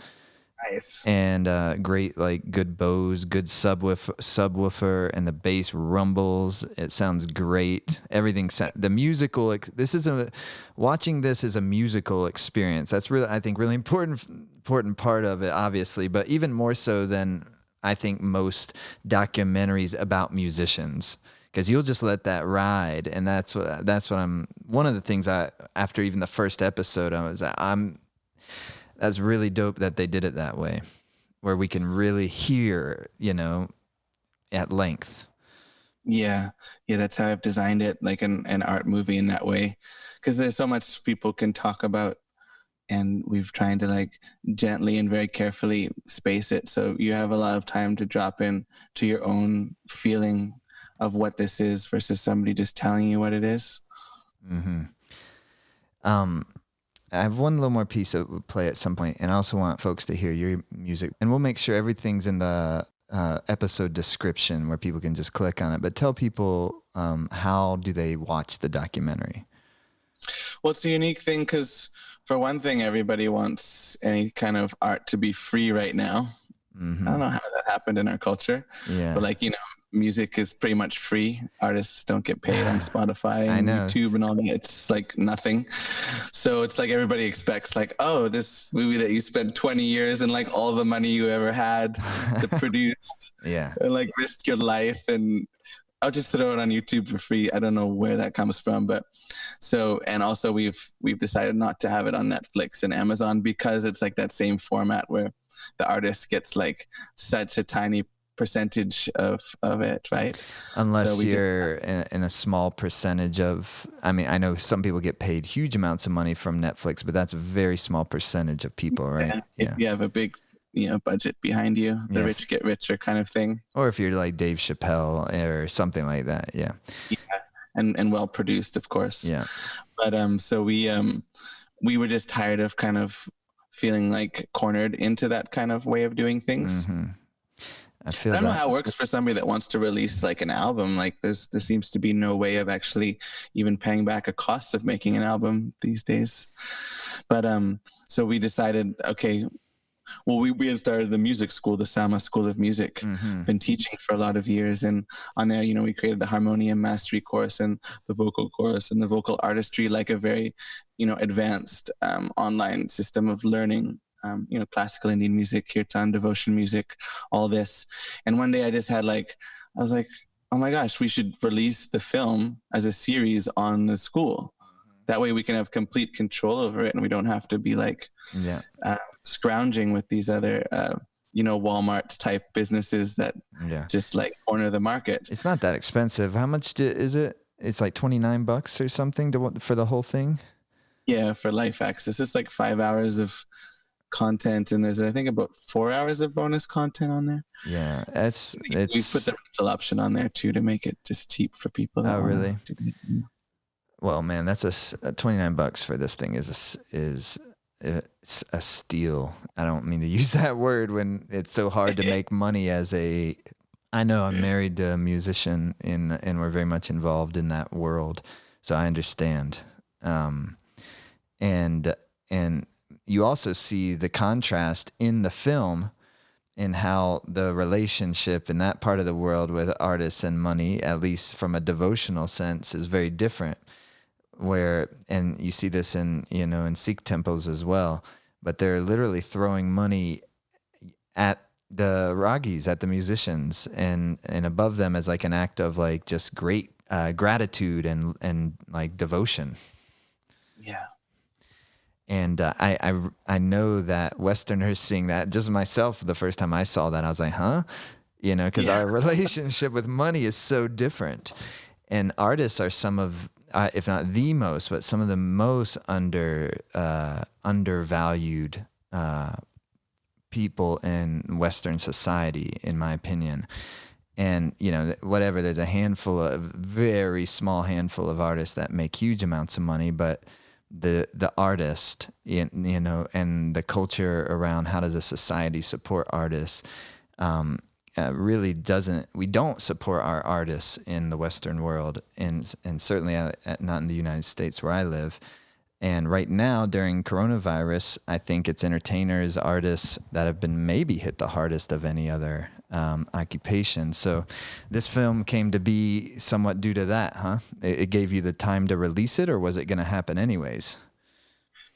Nice. And great, like good Bose, good subwoofer, and the bass rumbles. It sounds great. Everything, the musical. Watching this is a musical experience. That's really, I think, really important part of it, obviously, but even more so than I think most documentaries about musicians. Because you'll just let that ride, and that's what I'm. One of the things after even the first episode, that's really dope that they did it that way, where we can really hear, at length. Yeah, that's how I've designed it, like an art movie in that way, because there's so much people can talk about, and we've tried to like gently and very carefully space it, so you have a lot of time to drop in to your own feeling of what this is versus somebody just telling you what it is. Mm-hmm. I have one little more piece that we'll play at some point, and I also want folks to hear your music. And we'll make sure everything's in the episode description where people can just click on it. But tell people, how do they watch the documentary? Well, it's a unique thing because, for one thing, everybody wants any kind of art to be free right now. Mm-hmm. I don't know how that happened in our culture. Yeah. But music is pretty much free. Artists don't get paid on Spotify and YouTube and all that. It's like nothing. So it's like everybody expects like, oh, this movie that you spent 20 years and like all the money you ever had to produce and like risked your life, and I'll just throw it on YouTube for free. I don't know where that comes from, but and also we've decided not to have it on Netflix and Amazon because it's like that same format where the artist gets like such a tiny percentage of it, right? Unless you're in a small percentage of, I know some people get paid huge amounts of money from Netflix, but that's a very small percentage of people, right? If you have a big budget behind you, the rich get richer kind of thing. Or if you're like Dave Chappelle or something like that, yeah. And well produced, of course. Yeah. But so we were just tired of kind of feeling like cornered into that kind of way of doing things. Mm-hmm. I don't know how it works for somebody that wants to release like an album. Like there seems to be no way of actually even paying back a cost of making an album these days. But so we decided, okay, well, we had started the music school, the Sama School of Music, been teaching for a lot of years. And on there, we created the harmonium mastery course and the vocal course and the vocal artistry, like a very, advanced online system of learning. Classical Indian music, kirtan, devotion music, all this. And one day I just had I was like, oh my gosh, we should release the film as a series on the school. That way we can have complete control over it and we don't have to be scrounging with these other, Walmart type businesses that just like corner the market. It's not that expensive. How much is it? It's like $29 or something for the whole thing? Yeah, for life access. It's like 5 hours of content, and there's I think about 4 hours of bonus content on there. Yeah, we put the rental option on there too to make it just cheap for people. Oh, really? Well, man, that's $29 for this thing is a steal. I don't mean to use that word when it's so hard to make money I know I'm married to a musician and we're very much involved in that world, so I understand. And you also see the contrast in the film in how the relationship in that part of the world with artists and money, at least from a devotional sense, is very different. And you see this in Sikh temples as well, but they're literally throwing money at the ragis, at the musicians, and above them as like an act of like just great gratitude and like devotion. Yeah. And I know that Westerners seeing that, just myself, the first time I saw that, I was like, huh? Because our relationship with money is so different. And artists are some of, if not the most, but some of the most undervalued people in Western society, in my opinion. And, you know, whatever, there's a very small handful of artists that make huge amounts of money, but the artist, you know, and the culture around how does a society support artists, really doesn't, we don't support our artists in the Western world, and certainly not in the United States where I live. And right now, during coronavirus, I think it's entertainers, artists that have been maybe hit the hardest of any other occupation. So this film came to be somewhat due to that, huh? It gave you the time to release it, or was it going to happen anyways?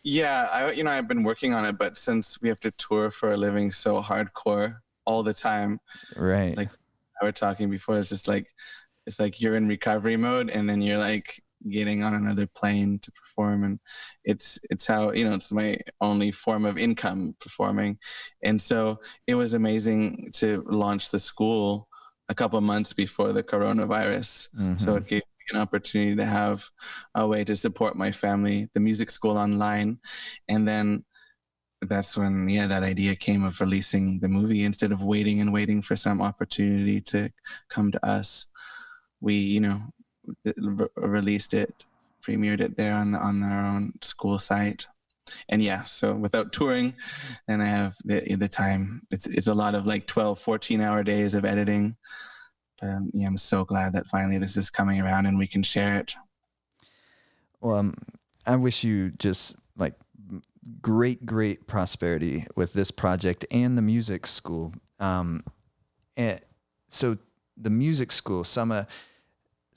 Yeah, I've been working on it, but since we have to tour for a living so hardcore all the time, Right. like I were talking before, it's like you're in recovery mode, and then you're like getting on another plane to perform, and it's how, you know, it's my only form of income, performing. And so it was amazing to launch the school a couple of months before the coronavirus. Mm-hmm. So it gave me an opportunity to have a way to support my family, the music school online. And then that's when, that idea came of releasing the movie instead of waiting for some opportunity to come to us. We, released it, premiered it there on our own school site. And so without touring, then I have the time. It's a lot of like 12, 14-hour days of editing. But I'm so glad that finally this is coming around and we can share it. Well, I wish you just like great prosperity with this project and the music school. And so the music school, Summer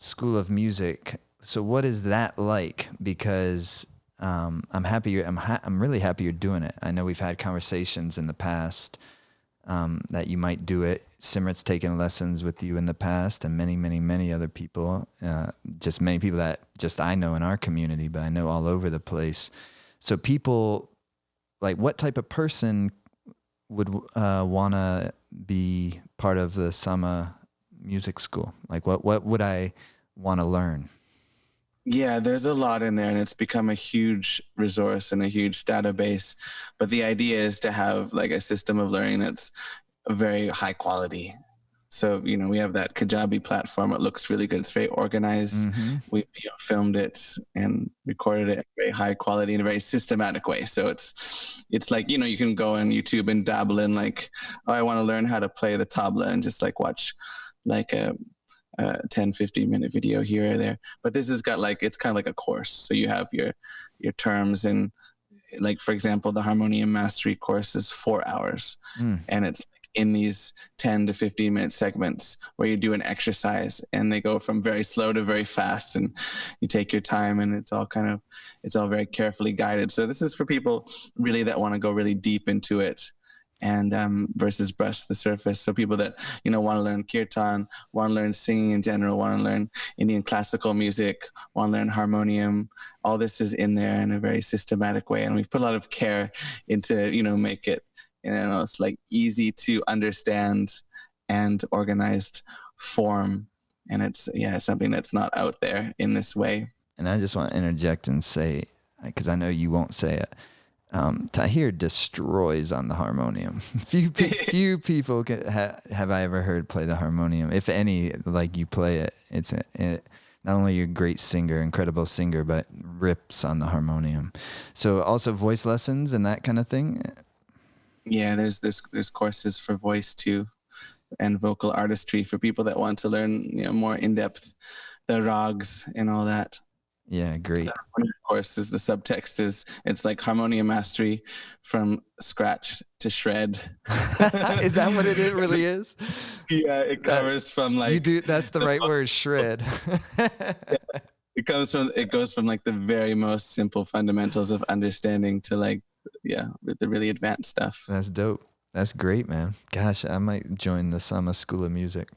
School of Music. So what is that like? Because I'm happy. I'm really happy you're doing it. I know we've had conversations in the past that you might do it. Simrat's taken lessons with you in the past, and many other people. Just many people that just I know in our community, but I know all over the place. So people, like, what type of person would want to be part of the Summer Music School? Like, what would I want to learn? Yeah, there's a lot in there, and it's become a huge resource and a huge database. But the idea is to have like a system of learning that's very high quality. So, we have that Kajabi platform. It looks really good. It's very organized. Mm-hmm. We filmed it and recorded it in very high quality in a very systematic way. So it's like, you can go on YouTube and dabble in like, oh, I want to learn how to play the tabla, and just like watch like a 10-15 minute video here or there. But this has got like, it's kind of like a course. So you have your terms, and like, for example, the harmonium mastery course is 4 hours. And it's in these 10 to 15 minute segments where you do an exercise, and they go from very slow to very fast, and you take your time, and it's all very carefully guided. So this is for people really that want to go really deep into it, and versus brush the surface. So people that want to learn kirtan, want to learn singing in general, want to learn Indian classical music, want to learn harmonium, all this is in there in a very systematic way. And we've put a lot of care into make it it's like easy to understand and organized form. And it's something that's not out there in this way. And I just want to interject and say, because I know you won't say it, Tahir destroys on the harmonium. Few people have I ever heard play the harmonium. If any, like you play it. It's not only you're a great singer, incredible singer, but rips on the harmonium. So also voice lessons and that kind of thing. Yeah, there's courses for voice too, and vocal artistry for people that want to learn more in depth the rags and all that. Yeah, great. Of course, the subtext is it's like harmonium mastery from scratch to shred. Is that what it really is? Yeah, it covers from like that's the right word, shred. It goes from like the very most simple fundamentals of understanding to like the really advanced stuff. That's dope. That's great, man. Gosh, I might join the Summer School of Music.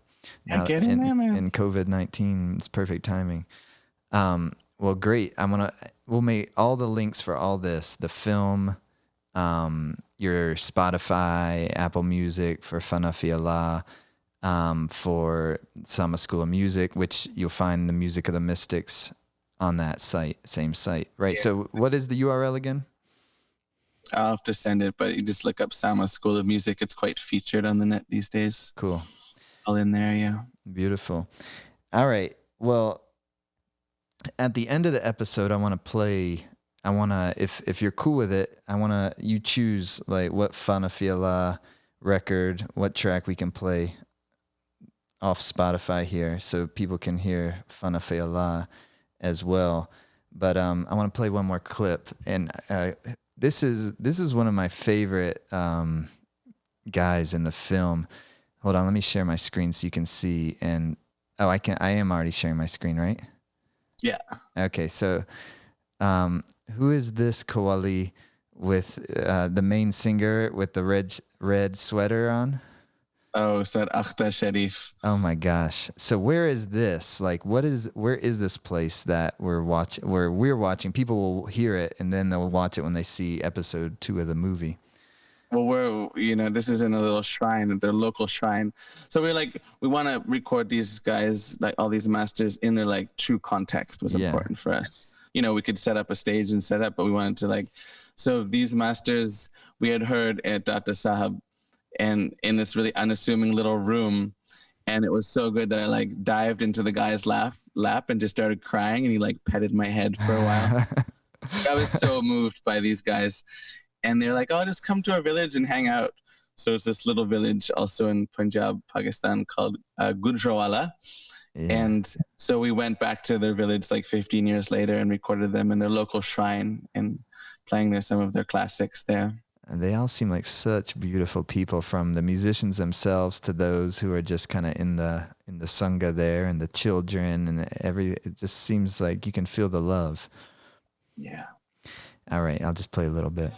Now, get in there, man. In COVID-19, it's perfect timing. Well, great. We'll make all the links for all this, the film, your Spotify, Apple Music for Fanafi Allah, for Summer School of Music, which you'll find the Music of the Mystics on that same site, right? Yeah. So what is the URL again? I'll have to send it, but you just look up Sama School of Music. It's quite featured on the net these days. Cool. all in there. Yeah. Beautiful. All right. Well, at the end of the episode, if you're cool with it, you choose like what Fanafiala record, what track we can play off Spotify here so people can hear Fanafiala as well. But I want to play one more clip, and this is one of my favorite guys in the film. Hold on, let me share my screen so you can see. And I am already sharing my screen, right? Yeah. Okay, so who is this Kawali with the main singer with the red sweater on? Oh, it's that Akhtar Sharif. Oh my gosh. So where is this? Like where is this place that we're watching? People will hear it and then they'll watch it when they see episode 2 of the movie. Well, this is in a little shrine, their local shrine. So we want to record these guys, like all these masters, in their like true context was important for us. We could set up a stage and set up, but we wanted to so these masters we had heard at Data Sahab and in this really unassuming little room. And it was so good that I dived into the guy's lap and just started crying, and he petted my head for a while. I was so moved by these guys. And they're like, oh, just come to our village and hang out. So it's this little village also in Punjab, Pakistan called Gujranwala. Yeah. And so we went back to their village 15 years later and recorded them in their local shrine and playing some of their classics there. And they all seem like such beautiful people, from the musicians themselves to those who are just kind of in the sangha there, and the children and it just seems like you can feel the love. Yeah. All right, I'll just play a little bit.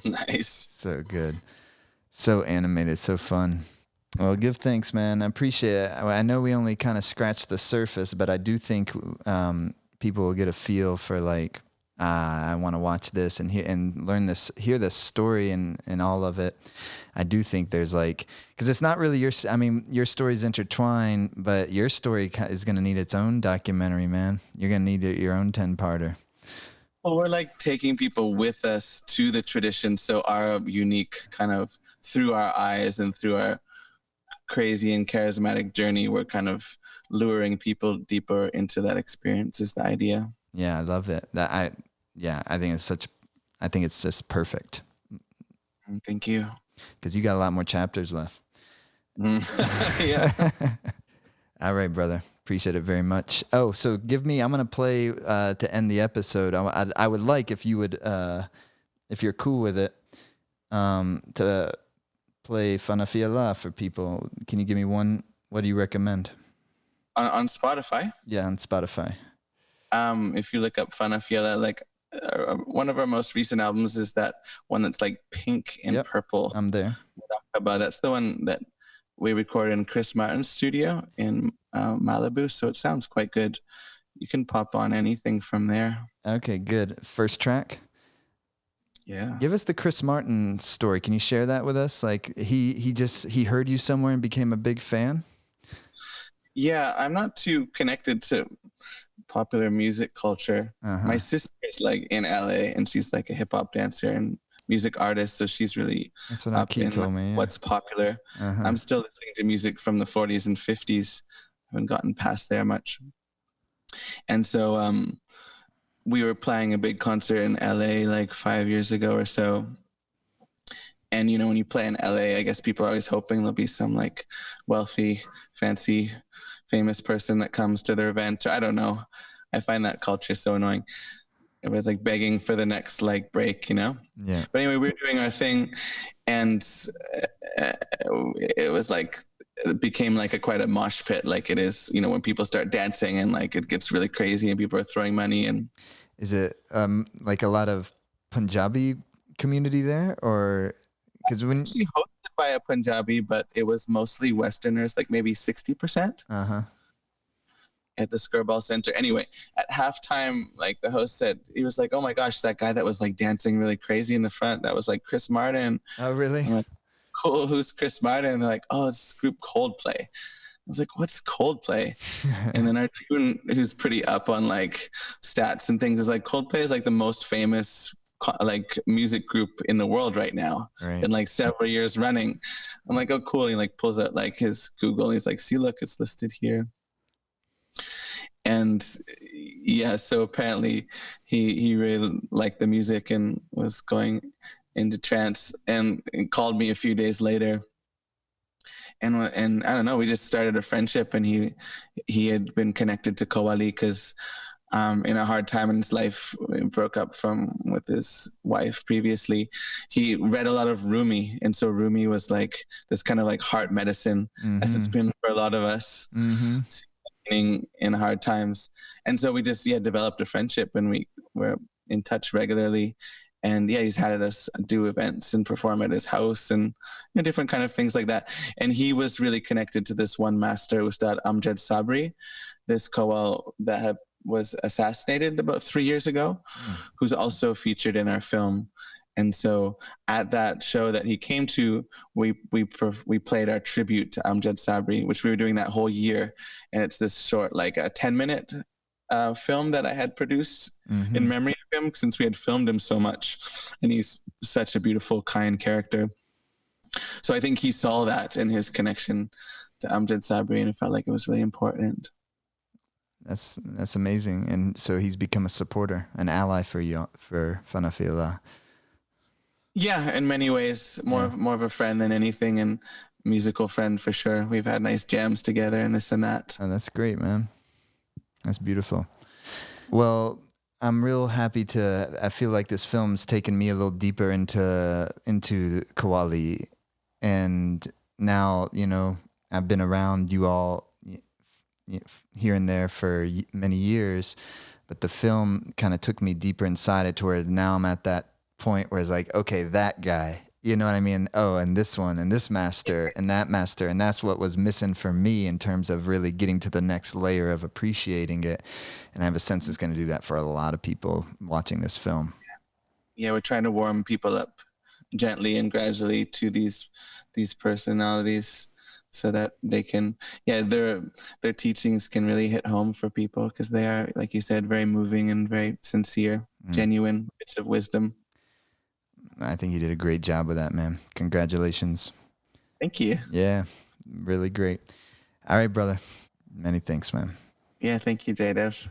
Nice. So good. So animated, so fun. Well, give thanks, man. I appreciate it. I know we only kind of scratched the surface, but I do think people will get a feel for I want to watch this and hear this story and all of it. I do think there's because it's not really your story's intertwined, but your story is going to need its own documentary, man. You're going to need your own 10-parter. Well, we're taking people with us to the tradition. So our unique kind of through our eyes and through our crazy and charismatic journey, we're kind of luring people deeper into that experience is the idea. Yeah, I love it. I think it's just perfect. Thank you. Because you got a lot more chapters left. Yeah. All right, brother. Appreciate it very much. Oh, so I'm going to play to end the episode. I would like if you would, if you're cool with it, to play Fanafiala for people. Can you give me one? What do you recommend? On Spotify? Yeah, on Spotify. If you look up Fanafiala, one of our most recent albums is that one that's pink and purple. I'm there. That's the one that we recorded in Chris Martin's studio in Malibu, so it sounds quite good. You can pop on anything from there. Okay, good. First track? Yeah. Give us the Chris Martin story. Can you share that with us? He heard you somewhere and became a big fan? Yeah, I'm not too connected to popular music culture. Uh-huh. My sister is in LA, and she's a hip hop dancer and music artist, so she's really that's what Aki told me. Yeah. What's popular. Uh-huh. I'm still listening to music from the 40s and 50s. I haven't gotten past there much. And so we were playing a big concert in LA 5 years ago or so, And, you know, when you play in LA, I guess people are always hoping there'll be some like wealthy, fancy, famous person that comes to their event. I don't know. I find that culture so annoying. Everybody's like begging for the next like break, you know? Yeah. But anyway, we were doing our thing, and it was like, it became like quite a mosh pit, like it is, you know, when people start dancing and like it gets really crazy and people are throwing money. And is it like a lot of Punjabi community there, or because when actually hosted by a Punjabi, but it was mostly Westerners, like maybe 60%. At the Skirball Center. Anyway, at halftime, like the host said, he was like, "Oh my gosh, that guy that was like dancing really crazy in the front, that was like Chris Martin." Oh, really? I'm like, cool, who's Chris Martin? And they're like, "Oh, it's this group Coldplay." I was like, "What's Coldplay?" And then our tune, who's pretty up on like stats and things, is like, Coldplay is like the most famous like music group in the world right now, in like several years running. I'm like, "Oh, cool." He like pulls out like his Google. He's like, "See, look, it's listed here." And yeah, so apparently he really liked the music and was going into trance, and called me a few days later, and I don't know, we just started a friendship. And he had been connected to Qawwali because in a hard time in his life, he broke up with his wife previously. He read a lot of Rumi, and so Rumi was like this kind of like heart medicine, as it's been for a lot of us. In hard times. And so we just developed a friendship, and we were in touch regularly. And he's had us do events and perform at his house, and you know, different kind of things like that. And he was really connected to this one master, Ustad Amjad Sabri, this Qawwal that was assassinated about 3 years ago, who's also featured in our film. And so at that show that he came to, we played our tribute to Amjad Sabri, which we were doing that whole year. And it's this short, like a 10-minute film that I had produced in memory of him, since we had filmed him so much. And he's such a beautiful, kind character. So I think he saw that in his connection to Amjad Sabri, and it felt like it was really important. That's amazing. And so he's become a supporter, an ally for you, for Fanafi'Allah. Yeah, in many ways, more of a friend than anything, and musical friend for sure. We've had nice jams together and this and that. Oh, that's great, man. That's beautiful. Well, I'm real happy I feel like this film's taken me a little deeper into Qawwali. And now, you know, I've been around you all here and there for many years, but the film kind of took me deeper inside it, to where now I'm at that point where it's like, okay, that guy, you know what I mean? Oh, and this one, and this master, and that master. And that's what was missing for me in terms of really getting to the next layer of appreciating it. And I have a sense it's going to do that for a lot of people watching this film. Yeah, we're trying to warm people up gently and gradually to these personalities, so that they can, their teachings can really hit home for people, because they are, like you said, very moving and very sincere, genuine bits of wisdom. I think you did a great job with that, man. Congratulations. Thank you. Yeah, really great. All right, brother. Many thanks, man. Yeah, thank you, JDSHOW.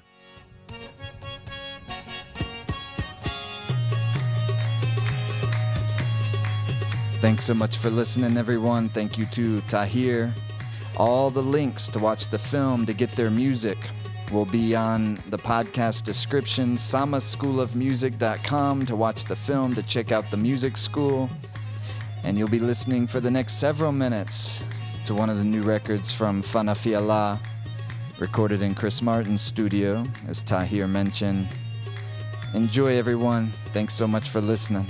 Thanks so much for listening, everyone. Thank you to Tahir. All the links to watch the film, to get their music, will be on the podcast description. samaschoolofmusic.com to watch the film, to check out the music school. And you'll be listening for the next several minutes to one of the new records from Fanafi'Allah, recorded in Chris Martin's studio, as Tahir mentioned. Enjoy, everyone. Thanks so much for listening.